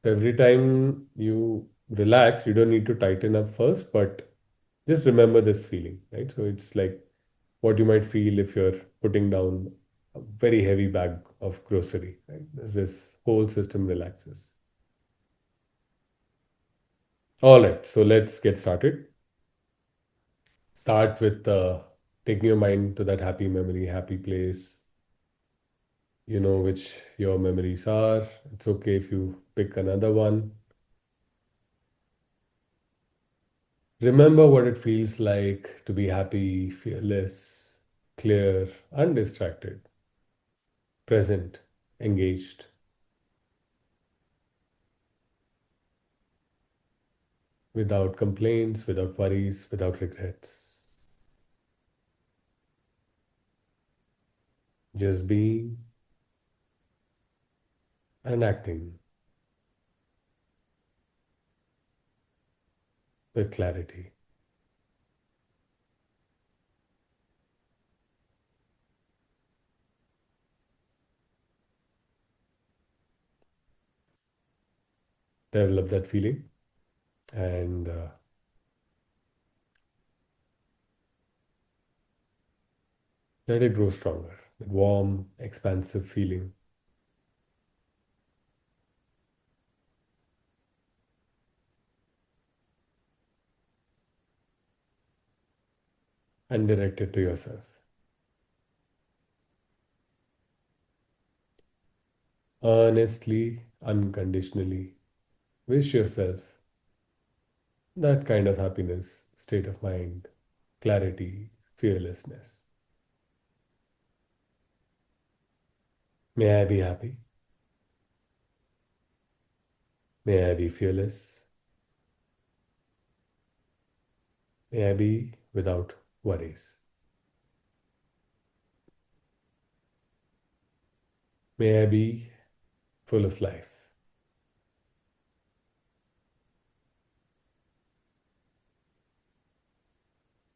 [SPEAKER 2] So every time you relax, you don't need to tighten up first, but just remember this feeling, right? So it's like what you might feel if you're putting down a very heavy bag of grocery, right? As this whole system relaxes. All right, so let's get started. Start with taking your mind to that happy memory, happy place. You know which your memories are. It's okay if you pick another one. Remember what it feels like to be happy, fearless, clear, undistracted, present, engaged, without complaints, without worries, without regrets. Just being and acting with clarity. Develop that feeling and let it grow stronger. Warm, expansive feeling and direct it to yourself. Honestly, unconditionally, wish yourself that kind of happiness, state of mind, clarity, fearlessness. May I be happy. May I be fearless. May I be without worries. May I be full of life.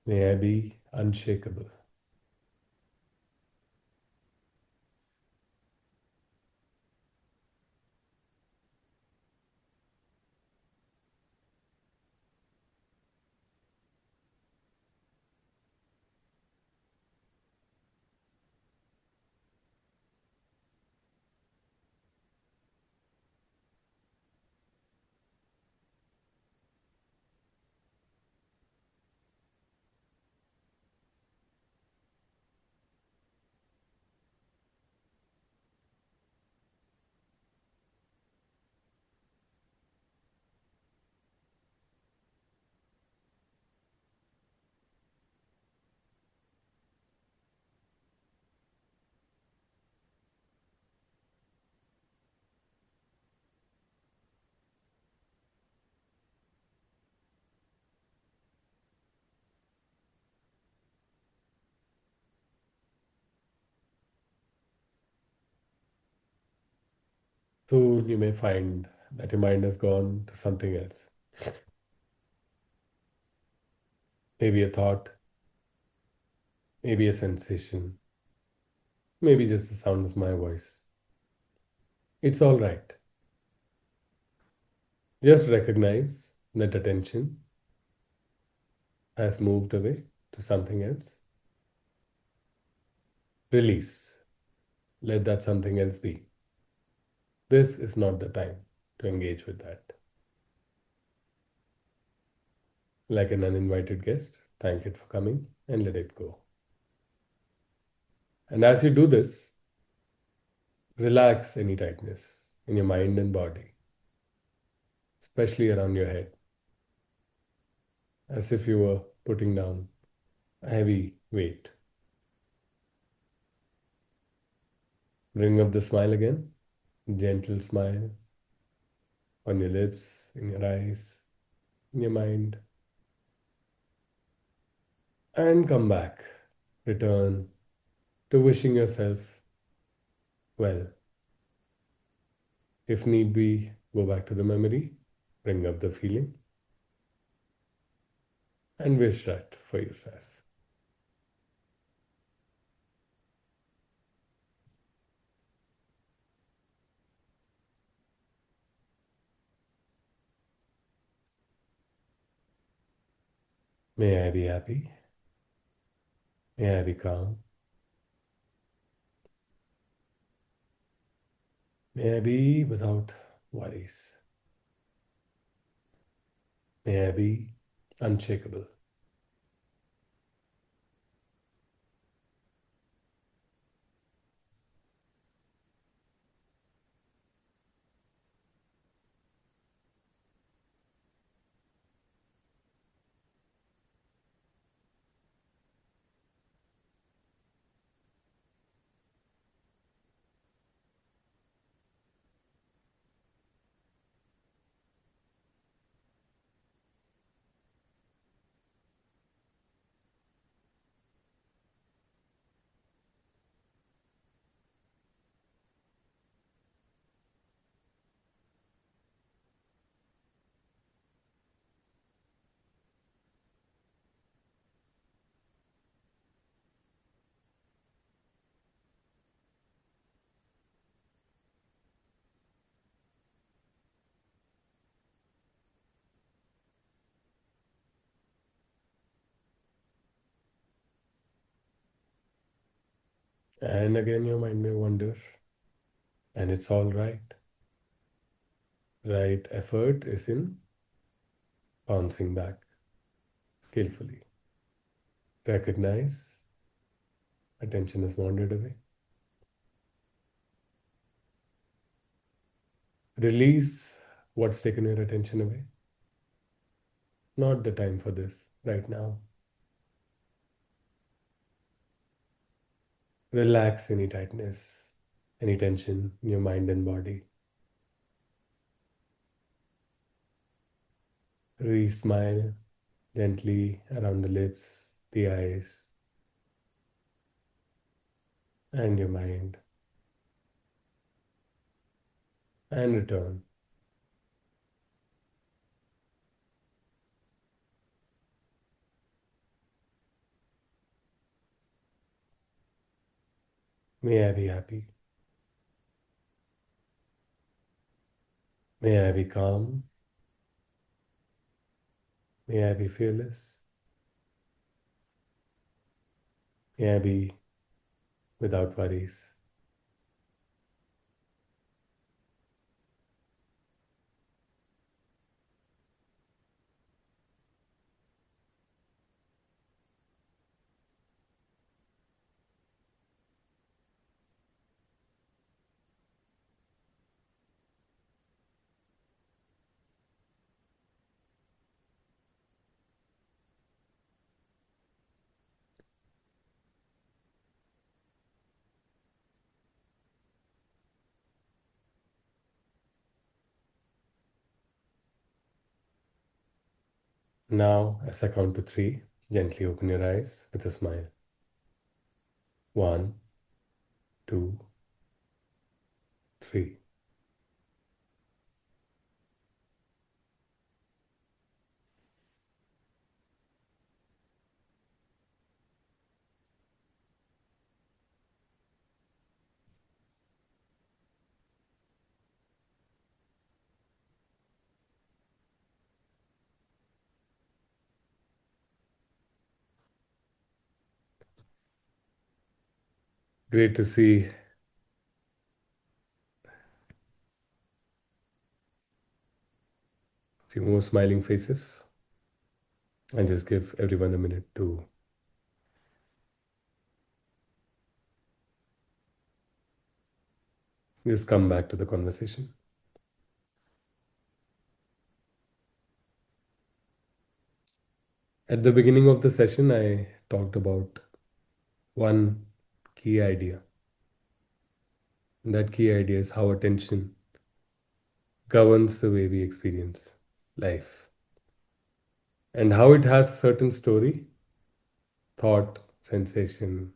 [SPEAKER 2] May I be unshakable. Soon you may find that your mind has gone to something else. Maybe a thought, maybe a sensation, maybe just the sound of my voice. It's all right. Just recognize that attention has moved away to something else. Release. Let that something else be. This is not the time to engage with that. Like an uninvited guest, thank it for coming and let it go. And as you do this, relax any tightness in your mind and body, especially around your head, as if you were putting down a heavy weight. Bring up the smile again, gentle smile on your lips, in your eyes, in your mind, and come back. Return to wishing yourself well. If need be, go back to the memory, bring up the feeling, and wish that for yourself. May I be happy. May I be calm. May I be without worries. May I be unshakable. And again, your mind may wonder, and it's all right. Right effort is in bouncing back skillfully. Recognize attention has wandered away. Release what's taken your attention away. Not the time for this right now. Relax any tightness, any tension in your mind and body. Re-smile gently around the lips, the eyes, and your mind. And return. May I be happy. May I be calm. May I be fearless. May I be without worries. Now, as I count to three, gently open your eyes with a smile. 1, 2, 3. Great to see a few more smiling faces. And just give everyone a minute to just come back to the conversation. At the beginning of the session, I talked about one key idea. And that key idea is how attention governs the way we experience life and how it has a certain story, thought, sensation,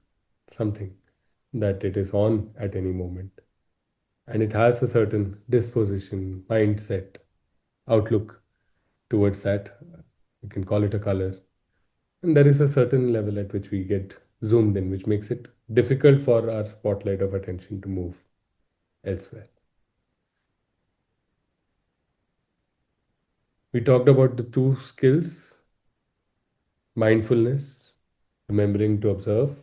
[SPEAKER 2] something that it is on at any moment. And it has a certain disposition, mindset, outlook towards that. You can call it a color. And there is a certain level at which we get zoomed in, which makes it difficult for our spotlight of attention to move elsewhere. We talked about the two skills: mindfulness, remembering to observe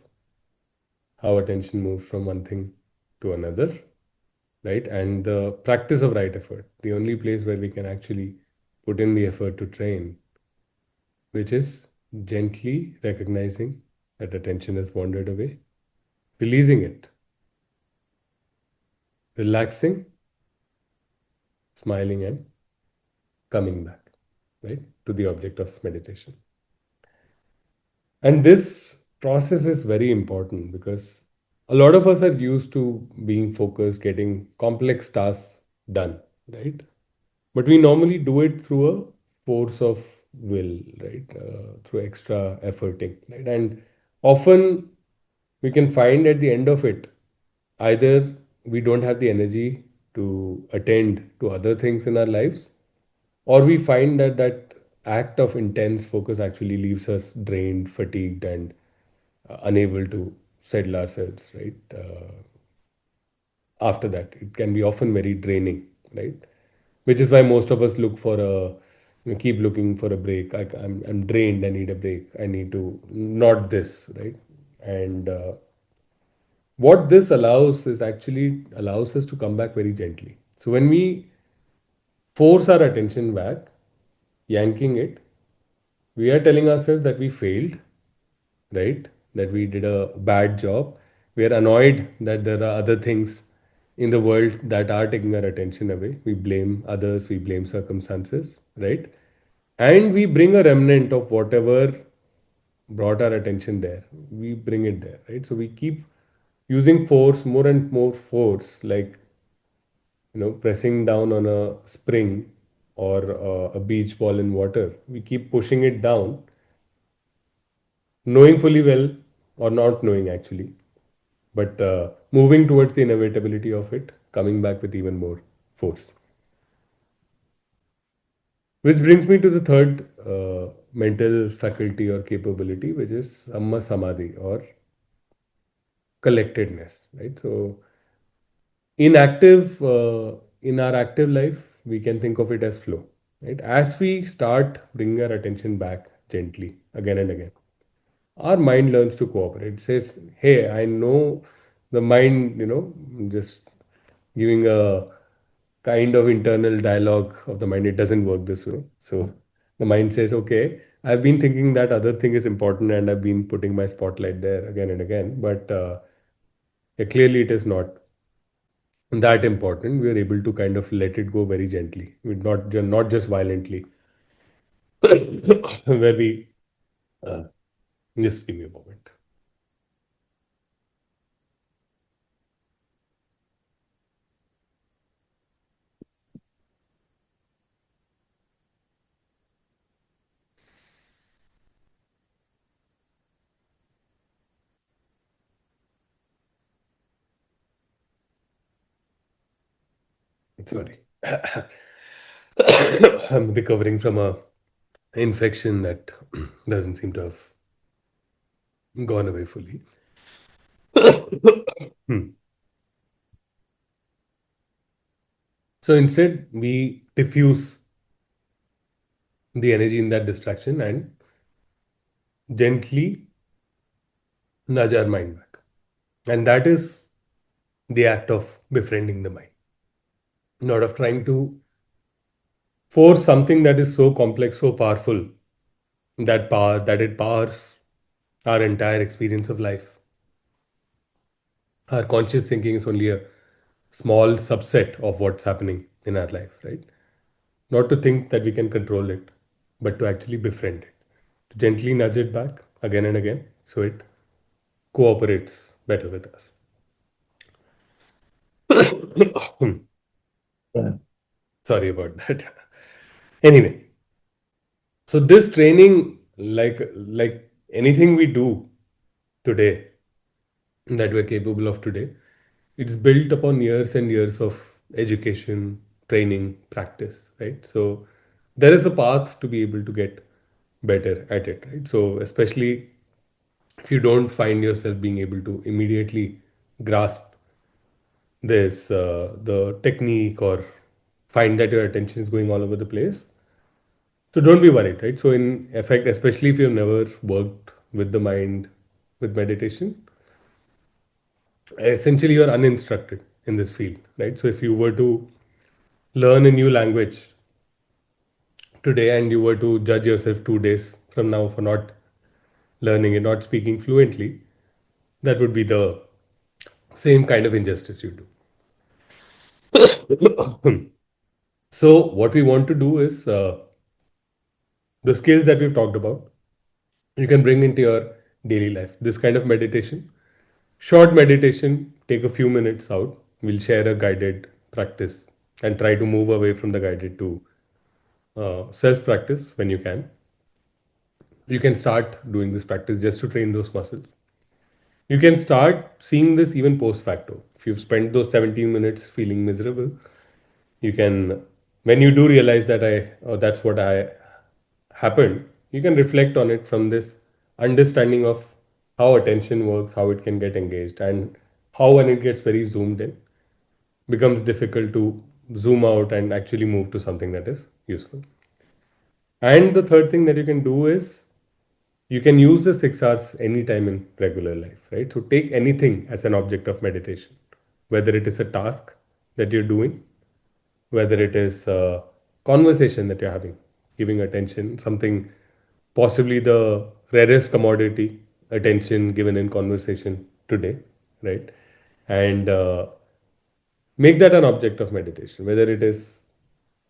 [SPEAKER 2] how attention moves from one thing to another, right? And the practice of right effort, the only place where we can actually put in the effort to train, which is gently recognizing that attention has wandered away, releasing it, relaxing, smiling, and coming back, right, to the object of meditation. And this process is very important because a lot of us are used to being focused, getting complex tasks done, right? But we normally do it through a force of will, right? Through extra efforting, right? And often we can find at the end of it, either we don't have the energy to attend to other things in our lives, or we find that that act of intense focus actually leaves us drained, fatigued, and unable to settle ourselves, right? After that, it can be often very draining, right? Which is why most of us look for a, keep looking for a break. I'm drained, I need a break, I need to, not this, right? And what this allows is actually allows us to come back very gently. So when we force our attention back, yanking it, we are telling ourselves that we failed, right? That we did a bad job. We are annoyed that there are other things in the world that are taking our attention away. We blame others, we blame circumstances, right? And we bring a remnant of whatever brought our attention there. We bring it there, right? So we keep using force, more and more force, like, pressing down on a spring or a beach ball in water. We keep pushing it down, knowing fully well, or not knowing actually, but moving towards the inevitability of it, coming back with even more force. Which brings me to the third mental faculty or capability, which is Amma Samadhi or collectedness, right? So, in our active life, we can think of it as flow, right? As we start bringing our attention back gently again and again, our mind learns to cooperate. It says, hey, I know the mind, just giving a kind of internal dialogue of the mind. It doesn't work this way. So the mind says, okay, I've been thinking that other thing is important and I've been putting my spotlight there again and again, but yeah, clearly it is not that important. We are able to kind of let it go very gently, not just violently, where we uh, just give me a moment. Sorry. I'm recovering from a infection that doesn't seem to have gone away fully. Hmm. So instead, we diffuse the energy in that distraction and gently nudge our mind back. And that is the act of befriending the mind, not of trying to force something that is so complex, so powerful, that it powers our entire experience of life. Our conscious thinking is only a small subset of what's happening in our life, right? Not to think that we can control it, but to actually befriend it, to gently nudge it back again and again so it cooperates better with us. Sorry about that. Anyway, so this training, like anything we do today that we're capable of today, it's built upon years and years of education, training, practice, right? So there is a path to be able to get better at it, right? So especially if you don't find yourself being able to immediately grasp this the technique, or find that your attention is going all over the place, so don't be worried, right? So in effect, especially if you've never worked with the mind with meditation, essentially you're uninstructed in this field, right? So if you were to learn a new language today and you were to judge yourself 2 days from now for not learning and not speaking fluently, that would be the same kind of injustice you do. So what we want to do is the skills that we've talked about, you can bring into your daily life. This kind of meditation, short meditation, take a few minutes out. We'll share a guided practice and try to move away from the guided to self practice when you can. You can start doing this practice just to train those muscles. You can start seeing this even post facto. If you've spent those 17 minutes feeling miserable, you can, when you do realize that oh, that's what I happened, you can reflect on it from this understanding of how attention works, how it can get engaged, and how when it gets very zoomed in, becomes difficult to zoom out and actually move to something that is useful. And the third thing that you can do is you can use the 6 hours anytime in regular life, right? So take anything as an object of meditation, whether it is a task that you're doing, whether it is a conversation that you're having, giving attention, something possibly the rarest commodity, attention given in conversation today, right? And make that an object of meditation, whether it is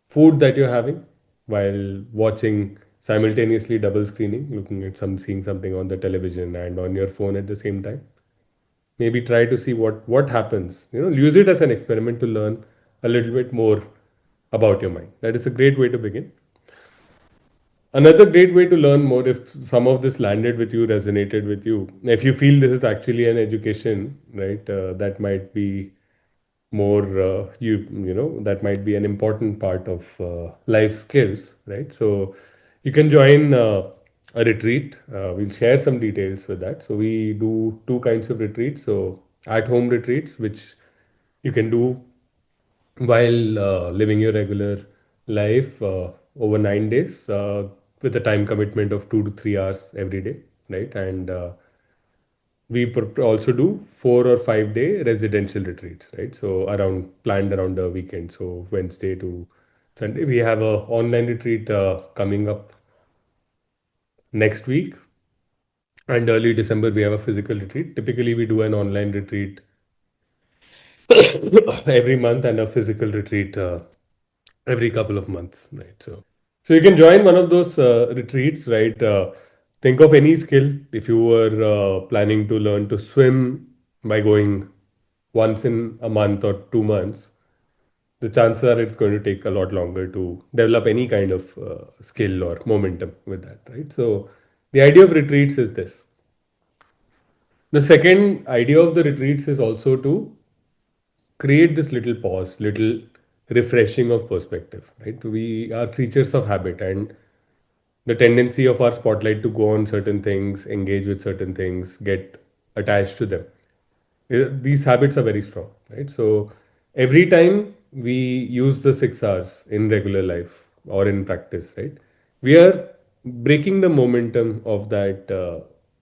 [SPEAKER 2] food that you're having while watching, simultaneously double screening, looking at seeing something on the television and on your phone at the same time. Maybe try to see what happens. Use it as an experiment to learn a little bit more about your mind. That is a great way to begin. Another great way to learn more, if some of this landed with you, resonated with you, if you feel this is actually an education, right, that might be more, that might be an important part of life skills, right? So you can join a retreat. We'll share some details with that. So we do two kinds of retreats. So at home retreats, which you can do while living your regular life over 9 days with a time commitment of 2 to 3 hours every day, right? And we also do 4 or 5 day residential retreats, right? So around planned around the weekend. So Wednesday to Sunday, we have a online retreat coming up next week, and early December we have a physical retreat. Typically, we do an online retreat every month and a physical retreat every couple of months, right? So you can join one of those retreats, right? Think of any skill. If you were planning to learn to swim by going once in a month or 2 months, the chances are it's going to take a lot longer to develop any kind of skill or momentum with that, right? So the idea of retreats is this. The second idea of the retreats is also to create this little pause, little refreshing of perspective, right? We are creatures of habit, and the tendency of our spotlight to go on certain things, engage with certain things, get attached to them. These habits are very strong, right? So every time we use the 6 hours in regular life or in practice, right, we are breaking the momentum of that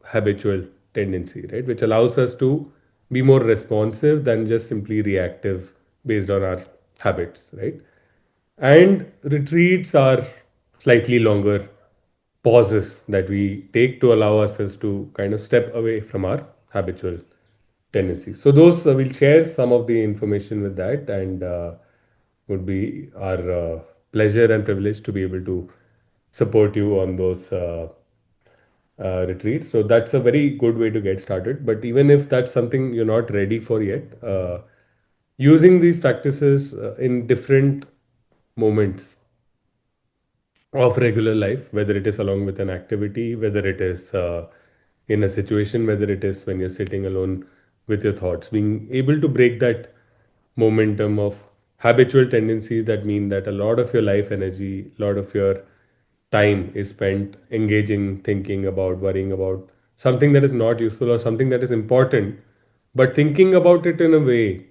[SPEAKER 2] habitual tendency, right, which allows us to be more responsive than just simply reactive based on our habits, right? And retreats are slightly longer pauses that we take to allow ourselves to kind of step away from our habitual tendencies. So those we'll share some of the information with that, and would be our pleasure and privilege to be able to support you on those retreats. So that's a very good way to get started. But even if that's something you're not ready for yet, using these practices in different moments of regular life, whether it is along with an activity, whether it is in a situation, whether it is when you're sitting alone with your thoughts, being able to break that momentum of habitual tendencies that mean that a lot of your life energy, a lot of your time is spent engaging, thinking about, worrying about something that is not useful or something that is important, but thinking about it in a way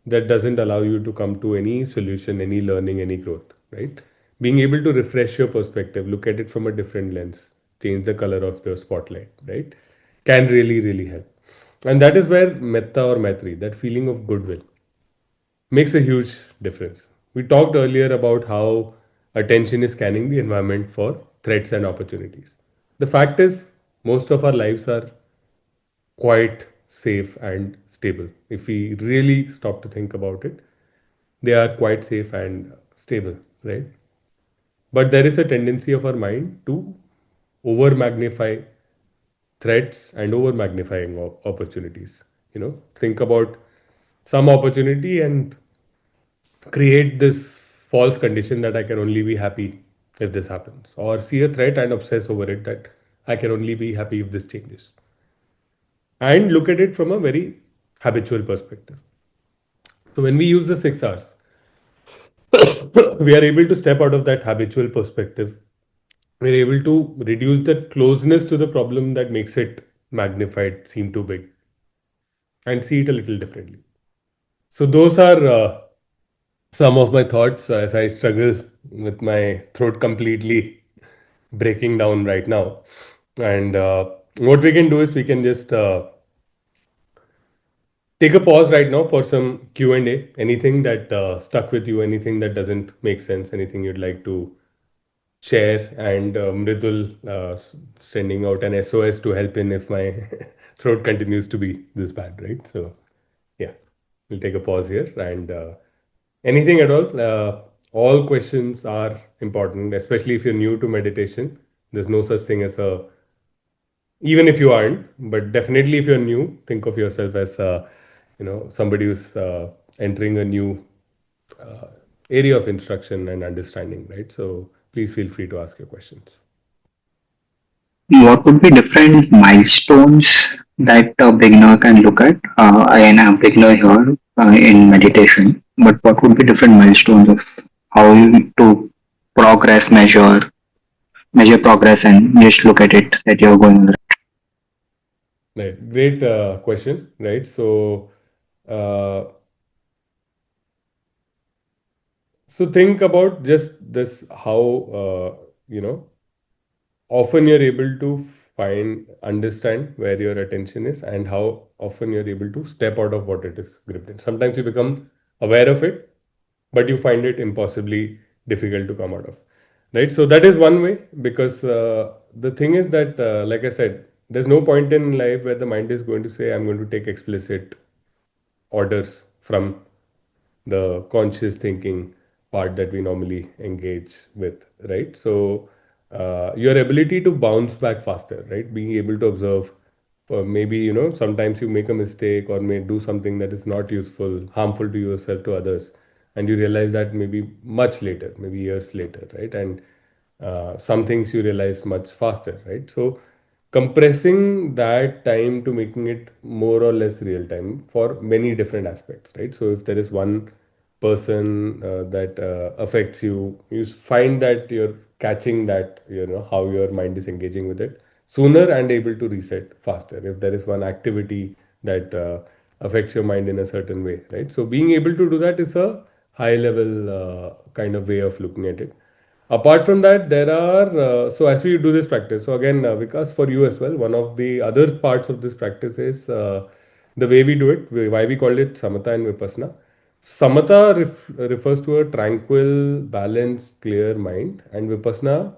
[SPEAKER 2] that doesn't allow you to come to any solution, any learning, any growth, right? Being able to refresh your perspective, look at it from a different lens, change the color of the spotlight, right? Can really, really help. And that is where metta or maitri, that feeling of goodwill, makes a huge difference. We talked earlier about how attention is scanning the environment for threats and opportunities. The fact is, most of our lives are quite safe and stable. If we really stop to think about it, they are quite safe and stable, right? But there is a tendency of our mind to over magnify threats and over magnifying opportunities. Think about some opportunity and create this false condition that I can only be happy if this happens, or see a threat and obsess over it that I can only be happy if this changes, and look at it from a very habitual perspective. So, when we use the 6 hours, we are able to step out of that habitual perspective. We're able to reduce the closeness to the problem that makes it magnified, seem too big, and see it a little differently. So, those are some of my thoughts as I struggle with my throat completely breaking down right now. And what we can do is we can just take a pause right now for some Q&A. Anything that stuck with you, anything that doesn't make sense, anything you'd like to share. And Mridul sending out an SOS to help in if my throat continues to be this bad, right? So, yeah, we'll take a pause here and anything at all. All questions are important, especially if you're new to meditation. There's no such thing as a, even if you aren't, but definitely if you're new, think of yourself as somebody who's entering a new uh, area of instruction and understanding, right? So please feel free to ask your questions.
[SPEAKER 3] What would be different milestones that a beginner can look at? I am a beginner here in meditation, but what would be different milestones of how to progress, measure progress, and just look at it that you're going on the
[SPEAKER 2] Right, great question, right? So uh, think about just this, how you know often you're able to understand where your attention is, and how often you're able to step out of what it is gripped in. Sometimes you become aware of it, but you find it impossibly difficult to come out of, right? So that is one way, because the thing is that like I said, there's no point in life where the mind is going to say, I'm going to take explicit orders from the conscious thinking part that we normally engage with, right? So, your ability to bounce back faster, right? Being able to observe, maybe, sometimes you make a mistake or may do something that is not useful, harmful to yourself, to others, and you realize that maybe much later, maybe years later, right? And some things you realize much faster, right? So, compressing that time to making it more or less real time for many different aspects, right? So if there is one person that affects you, you find that you're catching that, how your mind is engaging with it sooner and able to reset faster. If there is one activity that affects your mind in a certain way, right? So being able to do that is a high level kind of way of looking at it. Apart from that, there are, so as we do this practice, so again, Vikas, for you as well, one of the other parts of this practice is the way we do it, why we called it samatha and vipassana. Samatha refers to a tranquil, balanced, clear mind, and vipassana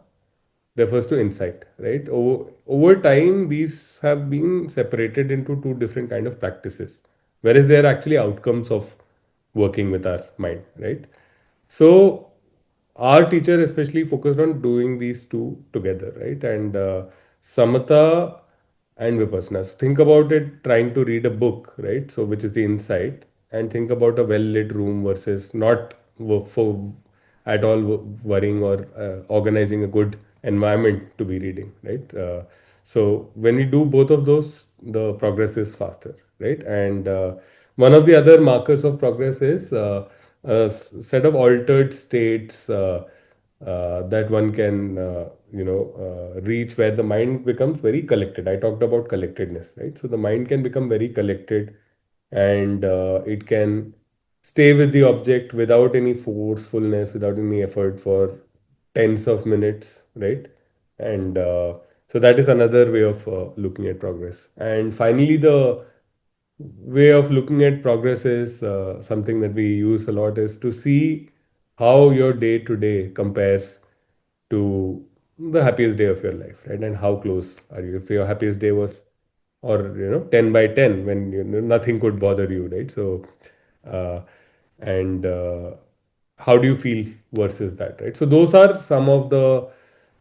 [SPEAKER 2] refers to insight, right? Over time, these have been separated into two different kind of practices, whereas they are actually outcomes of working with our mind, right? So our teacher especially focused on doing these two together, right? And samatha and vipassana. So think about it, trying to read a book, right? So which is the insight, and think about a well-lit room versus not for at all worrying or organizing a good environment to be reading, right? So when we do both of those, the progress is faster, right? And one of the other markers of progress is a set of altered states that one can reach, where the mind becomes very collected. I talked about collectedness, right? So the mind can become very collected, and it can stay with the object without any forcefulness, without any effort for tens of minutes, right? And so that is another way of looking at progress. And finally, the way of looking at progress is something that we use a lot, is to see how your day to day compares to the happiest day of your life, right? And how close are you? If your happiest day was, or 10 by 10, when nothing could bother you, right? So uh, and how do you feel versus that, right? So those are some of the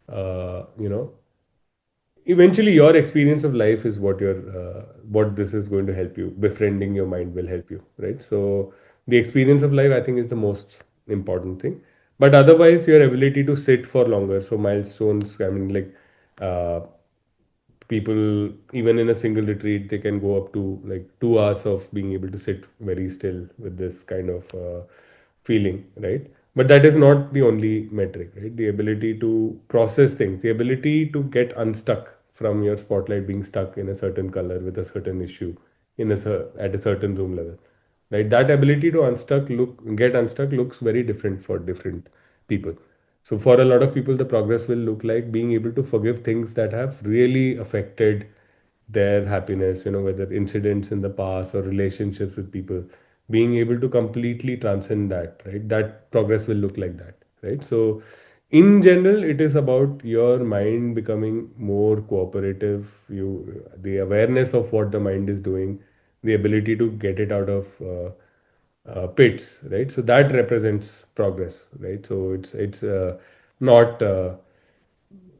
[SPEAKER 2] uh, you know eventually your experience of life is what this is going to help you. Befriending your mind will help you, right? So the experience of life, I think, is the most important thing. But otherwise, your ability to sit for longer, so milestones, I mean, like uh, people, even in a single retreat, they can go up to like 2 hours of being able to sit very still with this kind of feeling, right? But that is not the only metric, right? The ability to process things, the ability to get unstuck from your spotlight being stuck in a certain color with a certain issue at a certain zoom level, right? That ability to get unstuck looks very different for different people. So for a lot of people, the progress will look like being able to forgive things that have really affected their happiness, whether incidents in the past or relationships with people, being able to completely transcend that, right? That progress will look like that, right? So in general, it is about your mind becoming more cooperative, the awareness of what the mind is doing, the ability to get it out of pits, right? So that represents progress, right? So it's not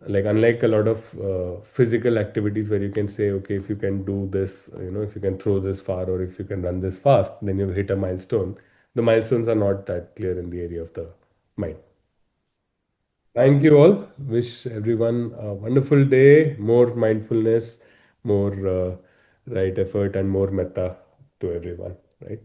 [SPEAKER 2] like, unlike a lot of physical activities where you can say, okay, if you can do this, if you can throw this far or if you can run this fast, then you've hit a milestone. The milestones are not that clear in the area of the mind. Thank you all. Wish everyone a wonderful day, more mindfulness, more right effort, and more metta to everyone, right?